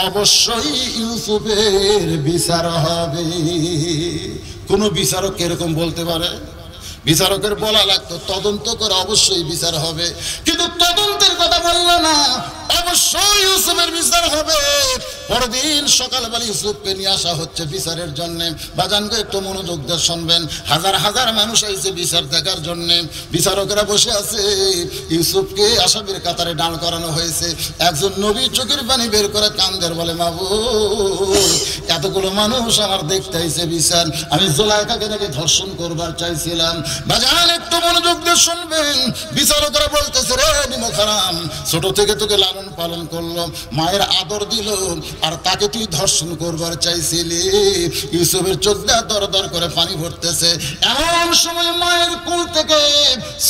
অবশ্যই ইউসুফের বিচার হবে। কোন বিচারক এরকম বলতে পারে? বিচারকের বলা লাগতো তদন্ত করে অবশ্যই বিচার হবে, কিন্তু তদন্তের কথা বললো না, অবশ্যই ইউসুফের বিচার হবে। পরদিন সকালবেলা ইউসুফকে নিয়ে আসা হচ্ছে বিচারের জন্য। বাজানকে একটু মনোযোগ দিয়ে শুনবেন, হাজার হাজার মানুষ আইছে বিচার দেখার জন্য। বিচারকেরা বসে আছে, ইউসুফকে আসামির কাতারে দাঁড় করানো হয়েছে। একজন নবী চোখের পানি বের করে কান্দের বলে, মাবুদ, এতগুলো মানুষ আমার দেখতে আইছে বিচার, আমি জুলাইখাকে নাকি ধর্ষণ করবার চাইছিলাম। বাজান একটু মনোযোগ দিয়ে শুনবেন, বিচারকরা বলতেছে, রে নিমখারাম, ছোট থেকে তোকে লালন পালন করলো, মায়ের আদর দিল, আর তাকে তুই ধর্ষণ করবার চাইছিলি। ইউসুফের চোখ দিয়ে দর দর করে পানি ভরতেছে। এমন সময় মায়ের কোল থেকে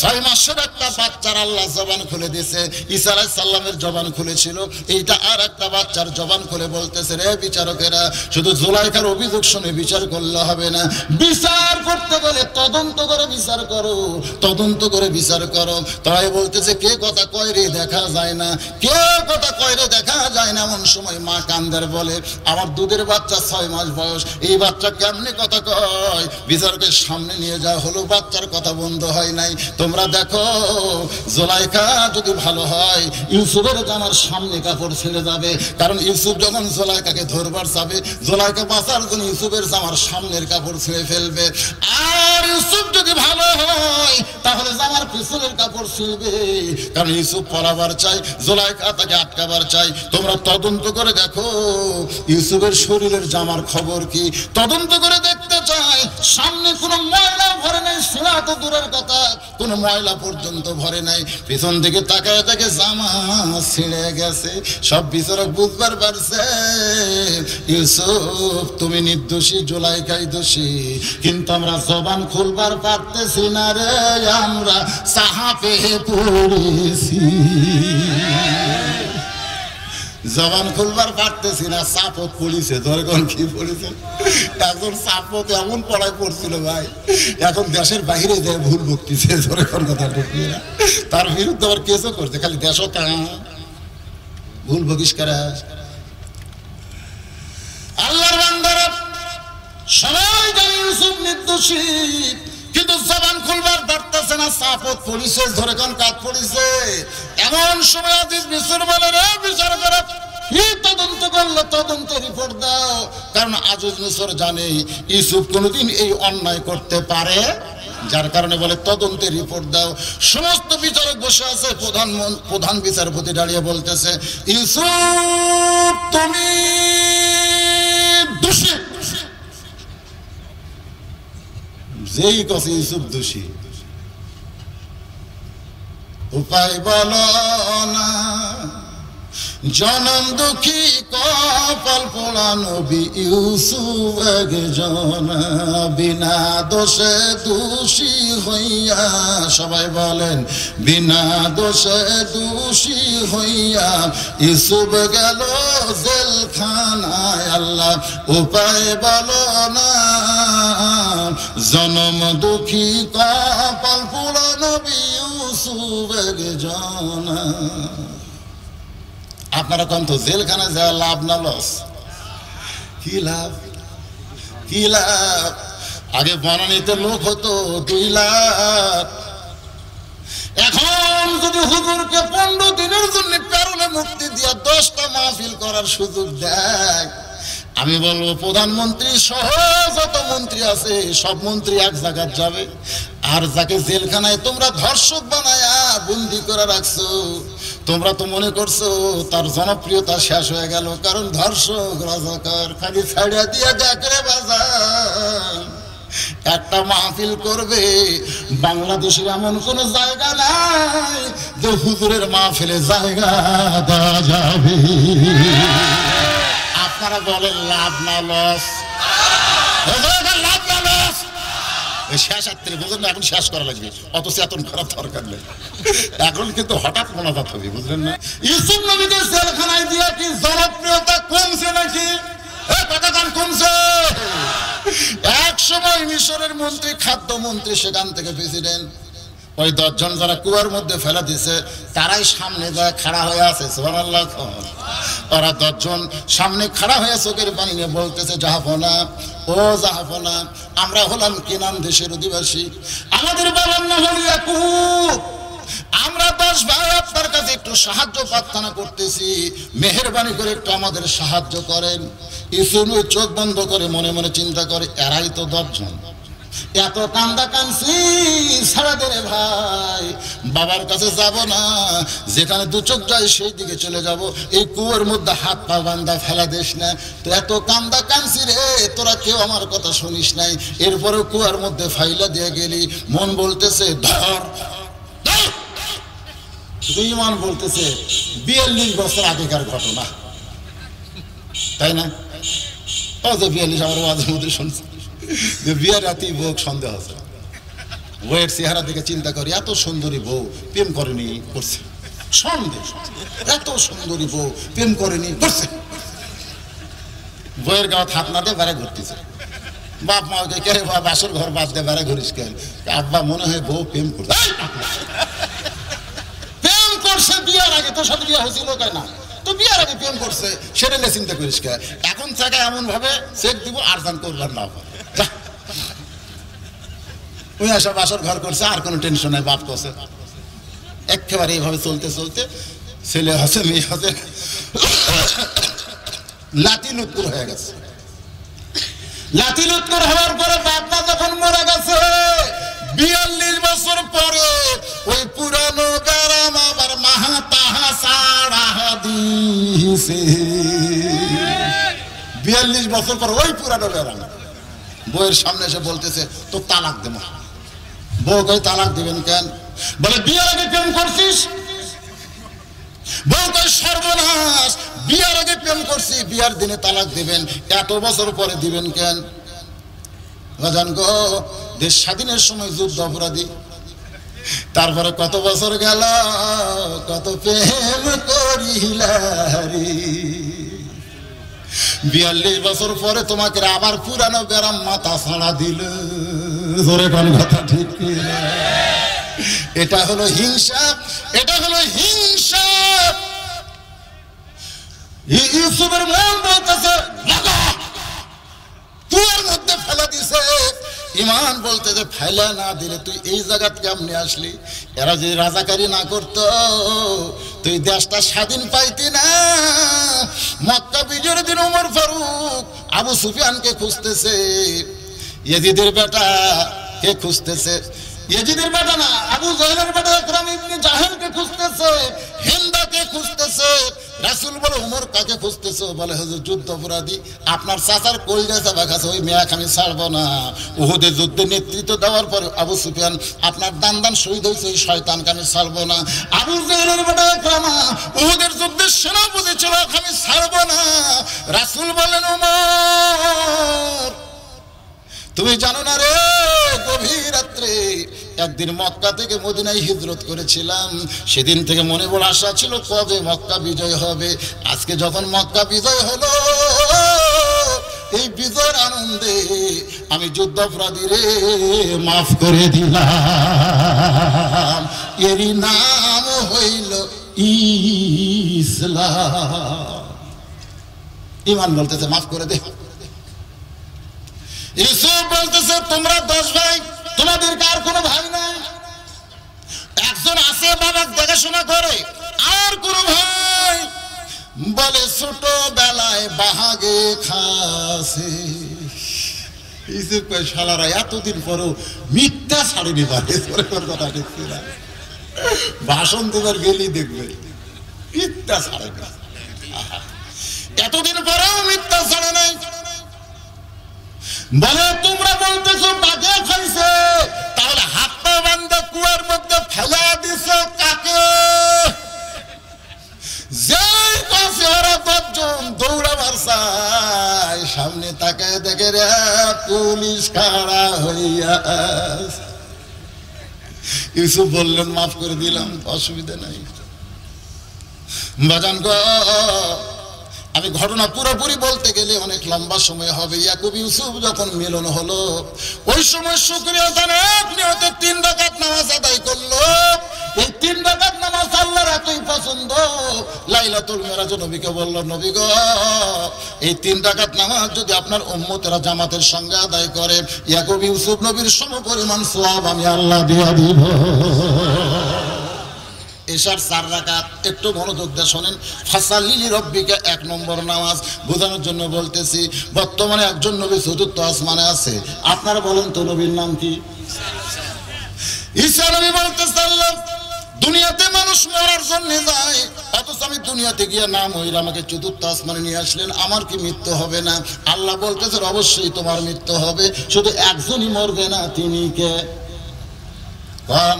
6 মাসের একটা বাচ্চার আল্লাহ জবান খুলে দিয়েছে। ঈসা আলাইহিস সালামের জবান খুলেছিল, এইটা আর একটা বাচ্চার জবান খুলে বলতেছে, রে বিচারকেরা, শুধু জুলাইখার অভিযোগ শুনে বিচার করলে হবে না, বিচার করতে গেলে তদন্ত করে বিচার করো, তদন্ত করে বিচার করো। তাই বলতেছে, কে কথা কয় রে দেখা যায় না, কে কথা কয় রে দেখা যায় না। এমন সময় মা কান্দার বলে, আমার দুধের বাচ্চা 6 মাস বয়স, এই বাচ্চা কেমনে কথা কয়? বিচারকের সামনে নিয়ে যাওয়া হলো, বাচ্চার কথা বন্ধ হয় নাই। তোমরা দেখো, জুলাইখা যদি ভালো হয়, ইউসুফের জামার সামনে কাপড় ছেড়ে যাবে, কারণ ইউসুফ যখন জুলাইখাকে ধরবার যাবে, জুলাইখা বাঁচার জন্য ইউসুফের জামার সামনের কাপড় ছেড়ে ফেলবে। আর ইউসুফ যদি ভালো হয়, তাহলে জামার পিছনের কাপড় ছিঁড়বে, কারণ ইউসুফ পলাবার চাই, জুলাইখা তাকে আটকাবার চাই। তোমরা তদন্ত করে দেখো ইউসুফের শরীরের জামার খবর কি, তদন্ত করে দেখতে চাই সামনে কোনো ময়লা ভরে নেই, সোনা তো দূরের কথা, কোন ময়লা পর্যন্ত ভরে নাই। পিছন দিকে তাকায় দেখে জামা ছিঁড়ে গেছে। সব বিচারক বুঝবার পারছে ইউসুফ তুমি নির্দোষী, জুলাইখাই দোষী, কিন্তু আমরা জবান খুলবার পারতেছি না রে, আমরা সাহাপে পড়েছি। জবান খুলবার পারতেছি না, সাপত পড়িছে। ধরেন কি পড়েছে? এখন সাপত এমন পড়ায় পড়ছিল ভাই, এখন দেশের বাইরে যায় ভুল বকতেছে। ধরে কোন কথা ঢুকিয়ে না, তার বিরুদ্ধে আবার কেসও করছে, খালি দেশও তা ভুল বকিষ্কার। আল্লাহর বান্দারা সবাই জানে ইউসুফ নির্দোষী, কিন্তু জবান খুলবার পারতেছে না, সাপত পড়িছে। ধরে কোন কাজ পড়িছে। এমন সময় আজিজ মিশর বলে রে বিচার করে কি তদন্ত করলো, তদন্ত রিপোর্ট দাও। কারণ আজিজ মিশর জানে ইউসুফ কোনোদিন এই অন্যায় করতে পারে, যার কারণে বলে তদন্তের রিপোর্ট দাও। সমস্ত বিচারক বসে আছে, প্রধান বিচারপতি দাঁড়িয়ে বলতেছে ইউসুফ তুমি দোষী। যেই কথা ইউসুফ দোষী, উপায় বলো না, জনম দুঃখী কপাল পোড়া নবী ইউসুফ একজন, বিনা দোষে দোষী হইয়া, সবাই বলেন বিনা দোষে দোষী হইয়া ইউসুফ গেল জেলখানায়। আল্লাহ উপায় বলো না, জনম দুঃখী কপাল পোড়া নবী ইউসুফ একজন। আপনারা কোন তো জেলখানায় যাওয়া লাভ না লস? কি লাভ, কি লাভ? আগে বনানীতে লোক হতো 2 লাখ, এখন যদি হুজুরকে 15 দিনের জন্য প্যারোলে মুক্তি দিয়ে 10টা মাহফিল করার সুযোগ দেয়, আমি বলবো প্রধানমন্ত্রী সহ যত মন্ত্রী আছে সব মন্ত্রী এক জায়গায় যাবে। আর যাকে জেলখানায় তোমরা ধর্ষক বানায়া বন্দি করে রাখছো, তোমরা তো মনে করছো তার জনপ্রিয়তা শেষ হয়ে গেল, কারণ ধর্ষক রাজাকার খালি ছাড়িয়া দিয়ে দেখরে বাজার। একটা মাহফিল করবে, বাংলাদেশের এমন কোন জায়গা নাই যে হুজুরের মাহফিলে জায়গা দেওয়া যাবে। আপনারা বলেন লাভ না লস? লাভ না লস? শেষ আত্মীয় বুঝলেন না, এখন শেষ করা লাগবে, অত চেতন করার দরকার নেই। এখন কিন্তু হঠাৎ মোনাজাত হবে, বুঝলেন না? ইউসুফ নবীকে জেলখানায় দিয়ে কি জনপ্রিয়তা কমছে নাকি? কথা গান কমছে। এক সময় মিশরের মন্ত্রী, খাদ্যমন্ত্রী, সেখান থেকে প্রেসিডেন্ট, ওই 10 জন যারা কুয়ার মধ্যে ফেলে দিছে তারাই সামনে যায় খাড়া হয়ে আছে। সুবহানাল্লাহ। ওরা 10 জন সামনে খাড়া হয়ে চোখের পানি নিয়ে বলতেছে জাহাপনা, ও জাহাপনা, আমরা হলাম কেনান দেশের অধিবাসী, আমাদের বাবার নাম হল ইয়াকুব, আমরা 10 ভাই আপনার কাছে একটু সাহায্য প্রার্থনা করতেছি, মেহেরবানি করে একটু আমাদের সাহায্য করেন। ইউসুফ চোখ বন্ধ করে মনে মনে চিন্তা করে এরাই তো 10 জন, এত কান্দা কানছি ছাড়া দে রে ভাই, বাবার কাছে যাব না, যেখানে 2 চোখ যায় সেই দিকে চলে যাব, এই কুয়োর মধ্যে হাত পা বান্ধা ফেলা দিস না। তো এত কান্দা কানছি রে, তোরা কেউ আমার কথা শুনিস নাই, এরপরেও কুয়ার মধ্যে ফাইলা দিয়ে গেলি। মন বলতেছে ধর, ইমান বলতেছে 42 বছর আগেকার ঘটনা, তাই না? ও যে 42 আমার মাঝে মধ্যে শুনছি যে বিয়ের রাতেই বউ সন্দেহ আছে, বউয়ের চেহারা দেখে চিন্তা করি এত সুন্দরী বউ প্রেম করেনি করছে, সন্দেহ এত সুন্দরী বউ প্রেম করেনি করছে। বউয়ের গাঁত হাত না দিয়ে বেড়া ঘুরতেছে, বাপ মা ওকে কে বাপ বাসর ঘর বাদ দিয়ে বেড়া ঘুরিস কেন? আব্বা মনে হয় বউ প্রেম করছে, প্রেম করছে বিয়ের আগে, তোর সাথে বিয়ে হয়েছিল তাই না? তো বিয়ের আগে প্রেম করছে, সেটা নিয়ে চিন্তা করিস কে? এখন থেকে এমন ভাবে চেক দিব আর জান করবার না, ওই আসা বাসর ঘর করছে, আর কোনো টেনশন নাই, বাপ করছে। একেবারে এইভাবে চলতে চলতে ছেলে হাসে মেয়ে হাসে লাতি লুৎকুর হয়ে গেছে। লাতি লুৎকুর হওয়ার পরে বাপমা যখন মরে গেছে 42 বছর পরে ওই পুরানো গ্রাম আবার মাহা তাহা সাড়া দিছে। 42 বছর পর ওই পুরানো গ্রাম বউয়ের সামনে এসে বলতেছে তো তালাক দেব। বউ কই তালাক দিবেন কেন? বলে বিয়ের আগে প্রেম করছিস। বউ কই সর্বনাশ, বিয়ের আগে প্রেম করছি, বিয়ার দিনে তালাক দিবেন, এত বছর পরে দিবেন কেন? বাজান গো, দেশ স্বাধীনের সময় যুদ্ধ অপরাধী, তারপরে কত বছর গেল, কত প্রেম করিলারি, 42 বছর পরে তোমাকে আবার পুরানো বেরাম মাথা ছাড়া দিল। ধরে কোন কথা ঠিক কিনা? এটা হলো হিংসা, এটা হলো হিংসা। ইউসুফের মন বলতেছে তুই এর মধ্যে ফেলে দিছে, ইমান বলতে যে ফেলে না দিলে তুই এই জায়গা কেমনে আসলি? এরা যদি রাজাকারি না করতো তুই দেশটা স্বাধীন পাইতি না। মক্কা বিজয়ের দিন ওমর ফারুক আবু সুফিয়ানকে খুঁজতেছে, ইয়াজিদের বেটা কে খুঁজতেছে, ইয়াজিদের বেটা না, আবু জাহেলের বেটা ইকরাম ইবনে জাহেলকে খুঁজতেছে, হিন্দাকে খুঁজতেছে। রাসূল বলে ওমর কাকে খুঁজতেছে? বলে হুজুর যুদ্ধ অপরাধী, আপনার চাচার কলিজা চাপা খাচ্ছে, ওই মেয়াকে আমি ছাড়বো না। উহুদের যুদ্ধে নেতৃত্ব দেওয়ার পরে আবু সুফিয়ান আপনার দান দান শহীদ হয়েছে, ওই শয়তানকে আমি ছাড়বো না। আবু জাহেলের বেটা ইকরামা উহুদের যুদ্ধে সেনাপতি ছিল, আমি ছাড়বো না। রাসূল বলেন ওমর তুমি জানো না রে, গভীর রাত্রে একদিন মক্কা থেকে মদিনায় হিজরত করেছিলাম, সেদিন থেকে মনে বড় আশা ছিল কবে মক্কা বিজয় হবে। আজকে যখন মক্কা বিজয় হলো, এই বিজয়ের আনন্দে আমি যুদ্ধাপরাধীরে মাফ করে দিলাম, এরই নাম হইল ইসলাম। ঈমান বলতেছে মাফ করে দে। ইউসুফ বলতেছে তোমরা 10 ভাই, তোমাদের কার কোনো ভাই নাই, একজন আছে বাবা দেখাশোনা করে, আর কোন ভাই? বলে ছোটবেলায় বাহাগে খাসে। ইউসুফ কয় শালারা এতদিন পরও মিথ্যা ছাড়িনি, পারে কথা দেখছি না, ভাষণ দেবার গেলি দেখবে মিথ্যা ছাড়ে না, এতদিন পরেও মিথ্যা ছাড়ে নাই। বলে তোমরা বলতেছো বাঘে খাইছে, তাহলে হাত পা বান্ধা কুয়ার মধ্যে ফেলা দিছো কাকে? যেই কাছে ওরা 10 জন দৌড়াবার চায়, সামনে তাকায় দেখে রে পুলিশ খাড়া হইয়া। ইউসুফ বললেন মাফ করে দিলাম, অসুবিধা নাই। বাজান গো, আমি ঘটনা পুরোপুরি বলতে গেলে অনেক লম্বা সময় হবে। ইয়াকুব ইউসুফ যখন মিলন হলো, ওই সময় শুকরিয়া জানাত নিয়তে 3 রাকাত নামাজ আদায় করলো। এই 3 রাকাত নামাজ আল্লাহর এতই পছন্দ, লাইলাতুল মিরাজ নবীকে বলল নবী গো, এই 3 রাকাত নামাজ যদি আপনার উম্মতেরা জামাতের সঙ্গে আদায় করে, ইয়াকুব ইউসুফ নবীর সমপরিমাণ সওয়াব আমি আল্লাহ দিয়ে দিব। এশার 4 রাকাত, একটু মনোযোগ দিয়ে শোনেন। ফাসাল্লি লিরাব্বিকা 1 নম্বর নামাজ, বোঝানোর জন্য বলতেছি। বর্তমানে একজন নবী চতুর্থ আসমানে আছে, আপনারা বলেন তো নবীর নাম কি? ঈসা নবী বলতেছে আল্লাহ দুনিয়াতে মানুষ মরার জন্য যায়, অথচ আমি দুনিয়াতে গিয়ে নাম হইরা আমাকে চতুর্থ আসমানে নিয়ে আসলেন, আমার কি মৃত্যু হবে না? আল্লাহ বলতেছেন অবশ্যই তোমার মৃত্যু হবে, শুধু একজনই মরবে না, তিনি কে? কোন?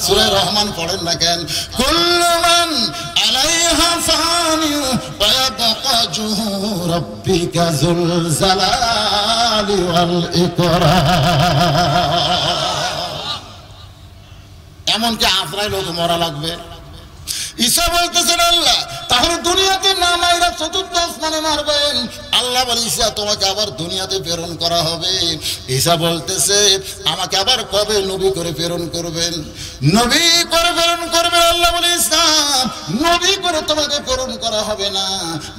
সূরা রহমান পড়েন না কেন? কুল্লু মান আলাইহা ফানি ওয়া ইয়াবকা ওয়াজহু রাব্বিকা যুল জালালি ওয়াল ইকরাম। এমনকি আজরাইলও তো মরা লাগবে। ঈসা বলতেছেন আল্লাহ তাহলে দুনিয়াতে না মাইরা চতুর্থ আসমানে মারবেন। আল্লাহ বলে ঈসা তোমাকে আবার দুনিয়াতে প্রেরণ করা হবে। ঈসা বলতেছে আমাকে আবার কবে নবী করে প্রেরণ করবেন? নবী করে প্রেরণ করবেন। আল্লাহ বলে ঈসা নবী করে তোমাকে প্রেরণ করা হবে না,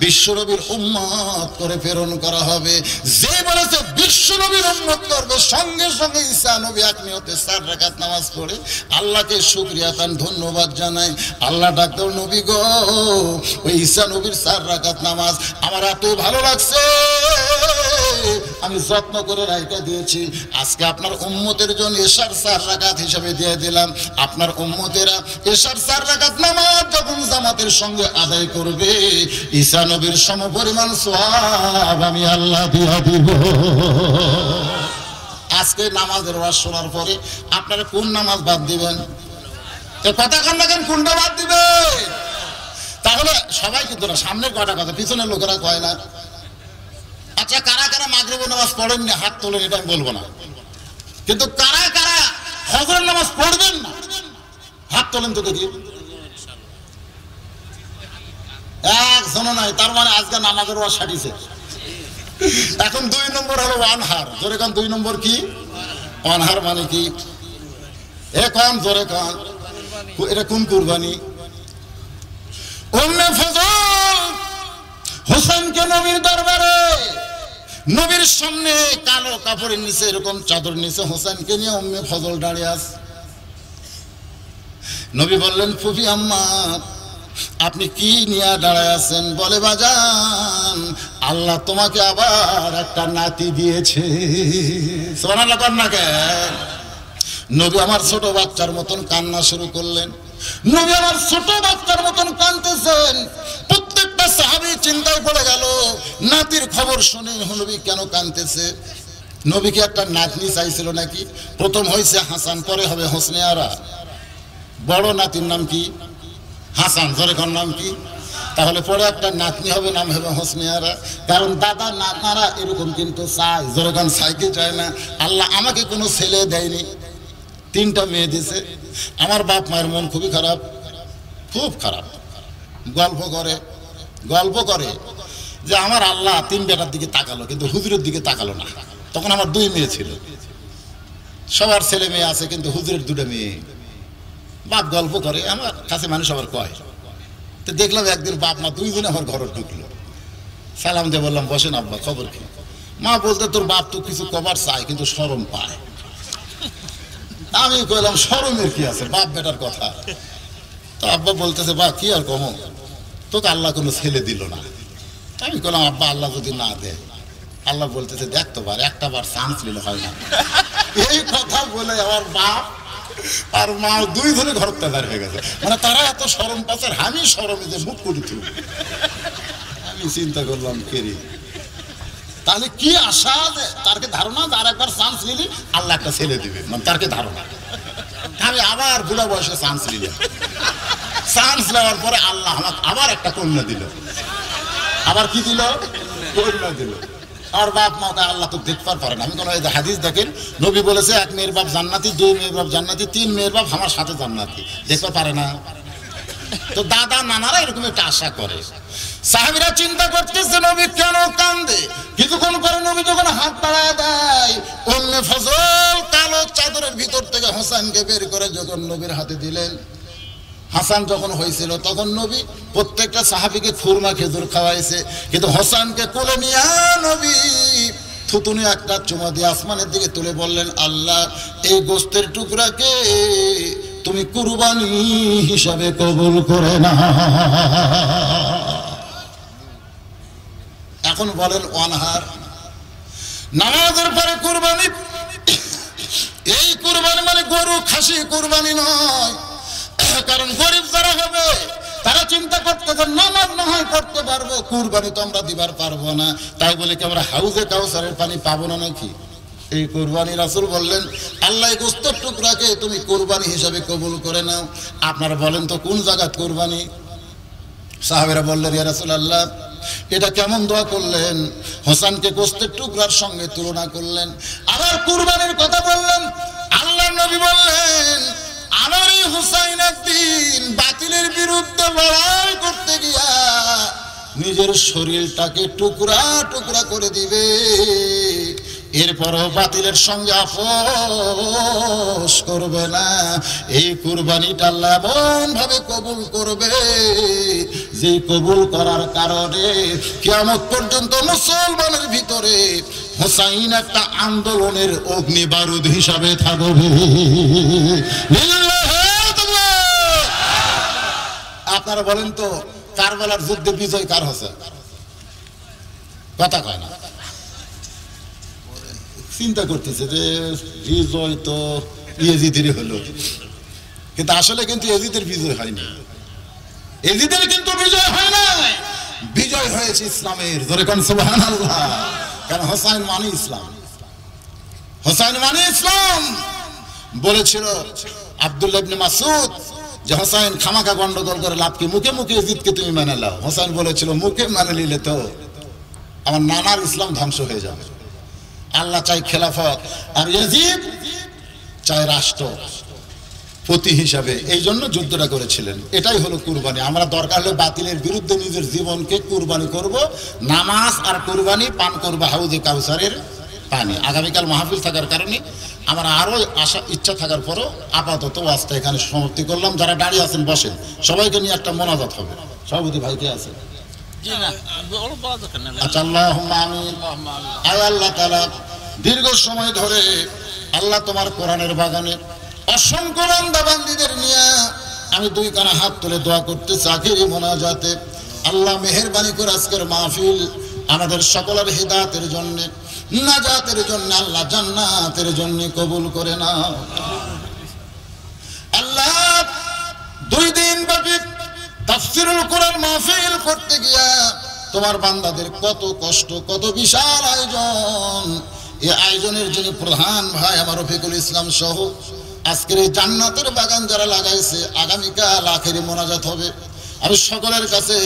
বিশ্ব নবীর উম্মত করে প্রেরণ করা হবে। যে বলেছে বিশ্ব নবীর উম্মত করবে, সঙ্গে সঙ্গে ঈসা নবী এক নিয়তে 4 রাকাত নামাজ পড়ে আল্লাহকে শুকরিয়া তান ধন্যবাদ জানায়। আল্লাহ ডাক্তার নবী গো, ওই ঈসা নবীর 4 রাকাত নামাজ আমার এত ভালো লাগছে, আমি যত্ন করে রাইখা দিয়েছি। আজকে আপনার উম্মতের জন্য এশার 4 রাকাত হিসেবে দিয়ে দিলাম। আপনার উম্মতেরা এশার 4 রাকাত নামাজ যখন জামাতের সঙ্গে আদায় করবে, ঈসা নবীর সমপরিমাণ সওয়াব আমি আল্লাহ দিয়ে দিব। আজকে নামাজের ওয়াজ শোনার পরে আপনারা কোন নামাজ বাদ দিবেন? কথা কন না কেন, কোনটা বাদ দিবে? তাহলে সবাই কিন্তু না, সামনের কটা কথা, পিছনের লোকেরা কয় না। আচ্ছা, কারা কারা মাগরিবের নামাজ পড়েননি হাত তোলেন, এটা আমি বলবো না, কিন্তু কারা কারা ফজরের নামাজ পড়বেন না হাত তোলেন তো দেখি। একজনও নাই, তার মানে আজকে নামাজের ওয়াজ সাটিছে। এখন 2 নম্বর হলো অনহার। জোরে কান, 2 নম্বর কি? অনহার মানে কি? এ কান জোরে কান, এটা কোন কুরবানি? উম্মে ফজল হোসেনকে নবীর দরবারে, নবীর সামনে কালো কাপড়ের নিচে, এরকম চাদর নিচে হোসেনকে নিয়ে উম্মে ফজল দাঁড়িয়ে আছে। নবী বললেন, ফুফি আম্মা আপনি কি নিয়ে দাঁড়ায় আছেন? বলে, বাজান আল্লাহ তোমাকে আবার একটা নাতি দিয়েছে। সুবহানাল্লাহ কর না কেন? নবী আমার ছোট বাচ্চার মতন কান্না শুরু করলেন। নবী আমার ছোট বাচ্চার মতন কাঁদতেছেন। প্রত্যেকটা সাহাবী চিন্তায় পড়ে গেল, নাতির খবর শুনে নবী কেন কাঁদতেছে? নবীকে একটা নাতনি চাইছিল নাকি? প্রথম হয়েছে হাসান, পরে হবে হোসনে আরা। বড় নাতির নাম কি? হাসান। জোরে কোন নাম কি? তাহলে পরে একটা নাতনি হবে, নাম হবে হোসনে আরা। কারণ দাদা নাতনারা এরকম কিন্তু চায়। জোরে কোন চাই কি চায় না? আল্লাহ আমাকে কোনো ছেলে দেয়নি, 3টা মেয়ে দিয়েছে। আমার বাপ মায়ের মন খুবই খারাপ, খুব খারাপ। গল্প করে যে আমার আল্লাহ 3 বেটার দিকে তাকালো, কিন্তু হুজুরের দিকে তাকালো না। তখন আমার 2 মেয়ে ছিল, সবার ছেলে মেয়ে আছে, কিন্তু হুজুরের 2টা মেয়ে। বাপ গল্প করে, আমার কাছে মানুষ আবার কয়। তো দেখলাম একদিন বাপ মা 2 জনে আমার ঘরে ঢুকলো। সালাম দিয়ে বললাম, বসেন আব্বা, খবর কি? মা বলতে, তোর বাপ তো কিছু কবার চায় কিন্তু শরম পায়। আমি কইলাম, শরমের কি আছে, বাপ বেটার কথা। তো আব্বা বলতেছে, বা কি আর কম, তোকে আল্লাহ কোনো ছেলে দিল না। আমি কইলাম, আব্বা আল্লাহ যদি না দেয়? আল্লাহ বলতেছে, দেখ তো বার, একটা বার চান্স নিলে হয় না। এই কথা বলে আমার বাপ আর মা 2 জনে ঘর তেদার হয়ে গেছে। মানে তারা এত শরম পাচ্ছে, আমি শরমে যে মুখ করি তুই। আমি চিন্তা করলাম, কেরি তাহলে কি আশা? তারকে ধারণা যে আর একবার চান্স নিলি আল্লাহ একটা ছেলে দিবে, মানে তারকে ধারণা। আমি আবার বুড়া বয়সে চান্স নিলাম। চান্স নেওয়ার পরে আল্লাহ আমাকে আবার একটা কন্যা দিল। আবার কি দিল? কন্যা দিল। আর বাপ মাকে আল্লাহ তো দেখবার পারে না। আমি কোনো হাদিস দেখেন, নবী বলেছে 1 মেয়ের বাপ জান্নাতি, 2 মেয়ের বাপ জান্নাতি, 3 মেয়ের বাপ আমার সাথে জান্নাতি। দেখতে পারে না? তো দাদা নানারা এরকম একটা আশা করে। সাহাবীরা চিন্তা করতেছে নবী কেন কান্দে। কিছুক্ষণ পরে নবী যখন হাত বাড়ায় দেয়, উম্মে ফজল কালো চাদরের ভিতর থেকে হোসেনকে বের করে যখন নবীর হাতে দিলেন, হাসান যখন হয়েছিল তখন নবী প্রত্যেকটা সাহাবীকে খুরমা খেজুর খাওয়াইছে, কিন্তু হোসেনকে কোলে নিয়ে নবী থুতুনি একটা চুমা দিয়ে আসমানের দিকে তুলে বললেন, আল্লাহ এই গোস্তের টুকরাকে তুমি কুরবানি হিসাবে কবুল করে না। এখন বলেন অনহার, নামাজের পরে কুরবানি। এই কুরবানি মানে গরু খাসি কুরবানি নয়। কারণ গরিব যারা হবে তারা চিন্তা করতেছে, নামাজ না হয় পড়তে পারবো, কুরবানি তো আমরা দিবার পারবো না। তাই বলে কি আমরা হাউজে কাউসারের পানি পাবো না নাকি? এই কুরবানি রাসূল বললেন, আল্লাহ গোস্তের টুকরাকে তুমি কুরবানি হিসাবে কবুল করে নাও। আপনারা বলেন তো কোন জায়গায় কুরবানি? সাহাবীরা বললেন, ইয়া রাসূলুল্লাহ এটা কেমন দোয়া করলেন? হোসেনকে গোস্তের টুকরার সঙ্গে তুলনা করলেন, আবার কুরবানির কথা বললেন। আল্লাহর নবী বললেন, আমার এই হুসাইন একদিন বাতিলের বিরুদ্ধে লড়াই করতে গিয়া নিজের শরীরটাকে টুকরা টুকরা করে দিবে, এরপরও বাতিলের সঙ্গে আপোষ করবে না। এই কুরবানিটা আল্লাহ এমন ভাবে কবুল করবে যে কবুল করার কারণে কিয়ামত পর্যন্ত মুসলমানের ভিতরে হুসাইন একটা আন্দোলনের অগ্নি বারুদ হিসাবে থাকবে। আপনারা বলেন তো কারবালার যুদ্ধে বিজয় কার হচ্ছে? কথা কয় না। চিন্তা করতেছে যে বিজয় তো ইয়েজিদের হলো, কিন্তু আসলে কিন্তু ইয়েজিদের বিজয় হয়নি। ইয়েজিদের কিন্তু বিজয় হয় না, বিজয় হয়েছে ইসলামের। জোরে কোন সুবহানাল্লাহ। কারণ হোসাইন মানে ইসলাম। হোসাইন মানে ইসলাম বলেছিল আব্দুল্লাহ ইবনে মাসউদ যে হোসাইন খামাকা গন্ডগোল করে লাভ কি, মুখে মুখে ইজিদকে তুমি মেনে নাও। হোসাইন বলেছিল মুখে মেনে নিলে তো আমার নানার ইসলাম ধ্বংস হয়ে যাবে। আল্লাহ চাই খেলাফত আর ইয়াজিদ চাই রাষ্ট্র পতি হিসাবে, এই জন্য যুদ্ধটা করেছিলেন। এটাই হলো কুরবানি। আমরা দরকার হলে বাতিলের বিরুদ্ধে নিজের জীবনকে কুরবানি করব, নামাজ আর কুরবানি পান করবো হাউজে কাউসারের পানি। আগামীকাল মাহফিল থাকার কারণে আমার আরো আশা ইচ্ছা থাকার পরও আপাতত ওয়াজটা এখানে সমাপ্তি করলাম। যারা দাঁড়িয়ে আছেন বসেন, সবাইকে নিয়ে একটা মোনাজাত হবে। সভাপতি ভাইকে আছে আচ্ছা, আল্লাহুম্মা আমিন। আয় আল্লাহ তাআলা, দীর্ঘ সময় ধরে আল্লাহ তোমার কোরআনের বাগানে অসংখ্য বান্দা বান্দীদের নিয়ে আমি দুই কানা হাত তুলে দোয়া করতেছি আখিরি মোনাজাতে। আল্লাহ মেহেরবানি করে আজকের মাহফিল আমাদের সকলের হিদায়াতের জন্য, নাজাতের জন্য, আল্লাহ জান্নাতের জন্য কবুল করে নাও। আল্লাহ 2 দিন ব্যাপী তাফসীরুল কোরআন মাহফিল করতে গিয়া তোমার বান্দাদের কত কষ্ট, কত বিশাল আয়োজন। এই আয়োজনের যিনি প্রধান ভাই আমার রফিকুল ইসলাম সহ আজকের এই জান্নাতের বাগান যারা লাগাইছে, আগামীকাল আখেরি মোনাজাত হবে। আমি সকলের কাছে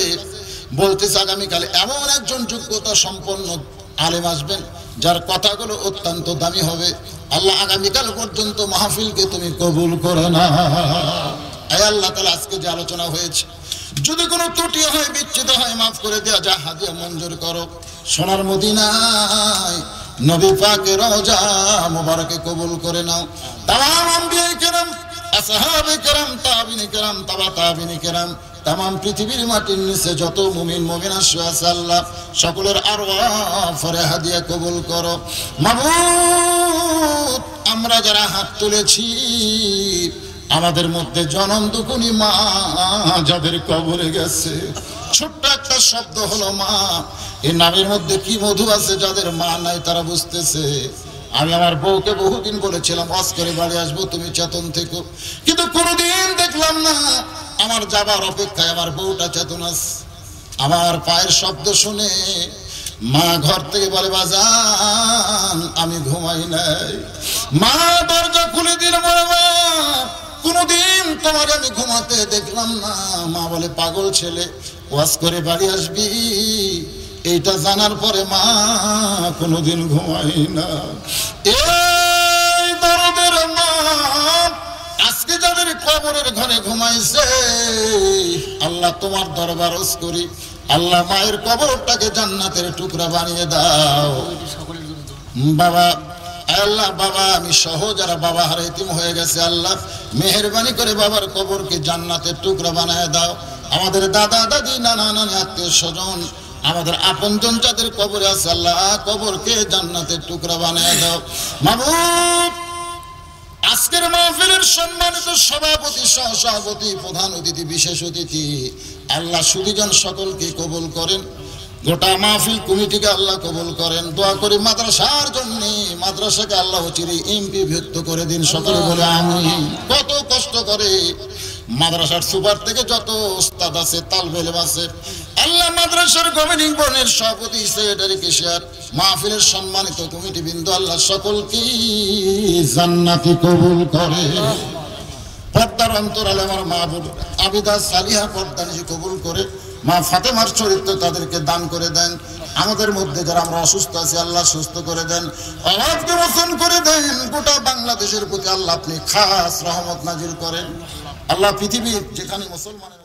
বলতেছি আগামীকাল এমন একজন যোগ্যতা সম্পন্ন আলেম আসবেন যার কথাগুলো অত্যন্ত দামি হবে। আল্লাহ আগামীকাল পর্যন্ত মাহফিলকে তুমি কবুল করো না। আয় আল্লাহ তাআলা, আজকে যে আলোচনা হয়েছে যদি কোনো ত্রুটি হয়, বিচ্যুত হয়, মাফ করে দেয়া, যা হাদিয়া মঞ্জুর করো। সোনার মদিনায় নবী পাকের রওজা মুবারকে কবুল করে নাও। তামাম আম্বিয়া কিরাম, আসহাবে কিরাম, তাবিঈন কিরাম, তাবা তাবিঈন কিরাম, তামাম পৃথিবীর মাটির নিচে যত মুমিন মুমিনা শুয়ে আছে আল্লাহ সকলের আরওয়াহ ফরিয়াদ দিয়া কবুল করো। মাবুদ, আমরা যারা হাত তুলেছি আমাদের মধ্যে জনম দুকুনি মা যাদের কবরে গেছে, ছোট্ট একটা শব্দ হলো মা। এই নামের মধ্যে কি মধু আছে, যাদের মা নাই তারা বুঝতেছে। আমি আমার বউকে বহুদিন বলেছিলাম ওয়াজ করে বাড়ি আসবো, তুমি চেতন থেকো, কিন্তু কোনোদিন দেখলাম না আমার যাবার অপেক্ষায় আমার বউটা চেতন আছে। আমার পায়ের শব্দ শুনে মা ঘর থেকে বলে বাজান আমি ঘুমাই নাই। মা দরজা খুলে দিল, বাবা কোনদিন তোমার আমি ঘুমাতে দেখলাম না। মা বলে পাগল ছেলে, ওয়াজ করে বাড়ি আসবি। এইটা জানার পরে মা কোনদিন ঘুমাই না। এই দরদের মা আজকে যাদের কবরের ঘরে ঘুমাইছে আল্লাহ তোমার দরবার ওয়াজ করি, আল্লাহ মায়ের কবরটাকে জান্নাতের টুকরা বানিয়ে দাও। বাবা আল্লাহ, বাবা আমি সহ যারা বাবা হারা এতিম হয়ে গেছে আল্লাহ মেহেরবানি করে বাবার কবরকে জান্নাতের টুকরা বানিয়ে দাও। আমাদের দাদা দাদি, নানা নানি, আত্মীয় স্বজন, আমাদের আপনজন যাদের কবরে আছে আল্লাহ কবরকে জান্নাতের টুকরা বানিয়ে দাও। মাবুদ, আজকের মাহফিলের সম্মানিত সভাপতি, সহসভাপতি, প্রধান অতিথি, বিশেষ অতিথি আল্লাহ সুধীজন সকলকে কবুল করেন। গোটা মাহফিল কমিটিকে আল্লাহ কবুল করেন। দোয়া করি মাদ্রাসার জন্য, মাদ্রাসাকে আল্লাহ চিরে এমপি ভুক্ত করে দিন। সকলে বলে আমিন। কত কষ্ট করে মাদ্রাসার সুপার থেকে যত ওস্তাদ আছে, তালবে ইলম আছে, আল্লাহ মাদ্রাসার গভর্নিং বোর্ডের সভাপতি, সেক্রেটারি, কেশিয়ার, মাহফিলের সম্মানিত কমিটি বৃন্দ আল্লাহ সকলকে জান্নাতি কবুল করে। পর্দার অন্তরালে আমার মা আবিদা সালিহা পর্দা নিজে কবুল করে। মা ফাতেমার চরিত্র তাদেরকে দান করে দেন। আমাদের মধ্যে যারা আমরা অসুস্থ আছি আল্লাহ সুস্থ করে দেন, আওয়াজকে রোশন করে দেন। গোটা বাংলাদেশের প্রতি আল্লাহ আপনি খাস রহমত নাজিল করেন। আল্লাহ পৃথিবীর যেখানে মুসলমানের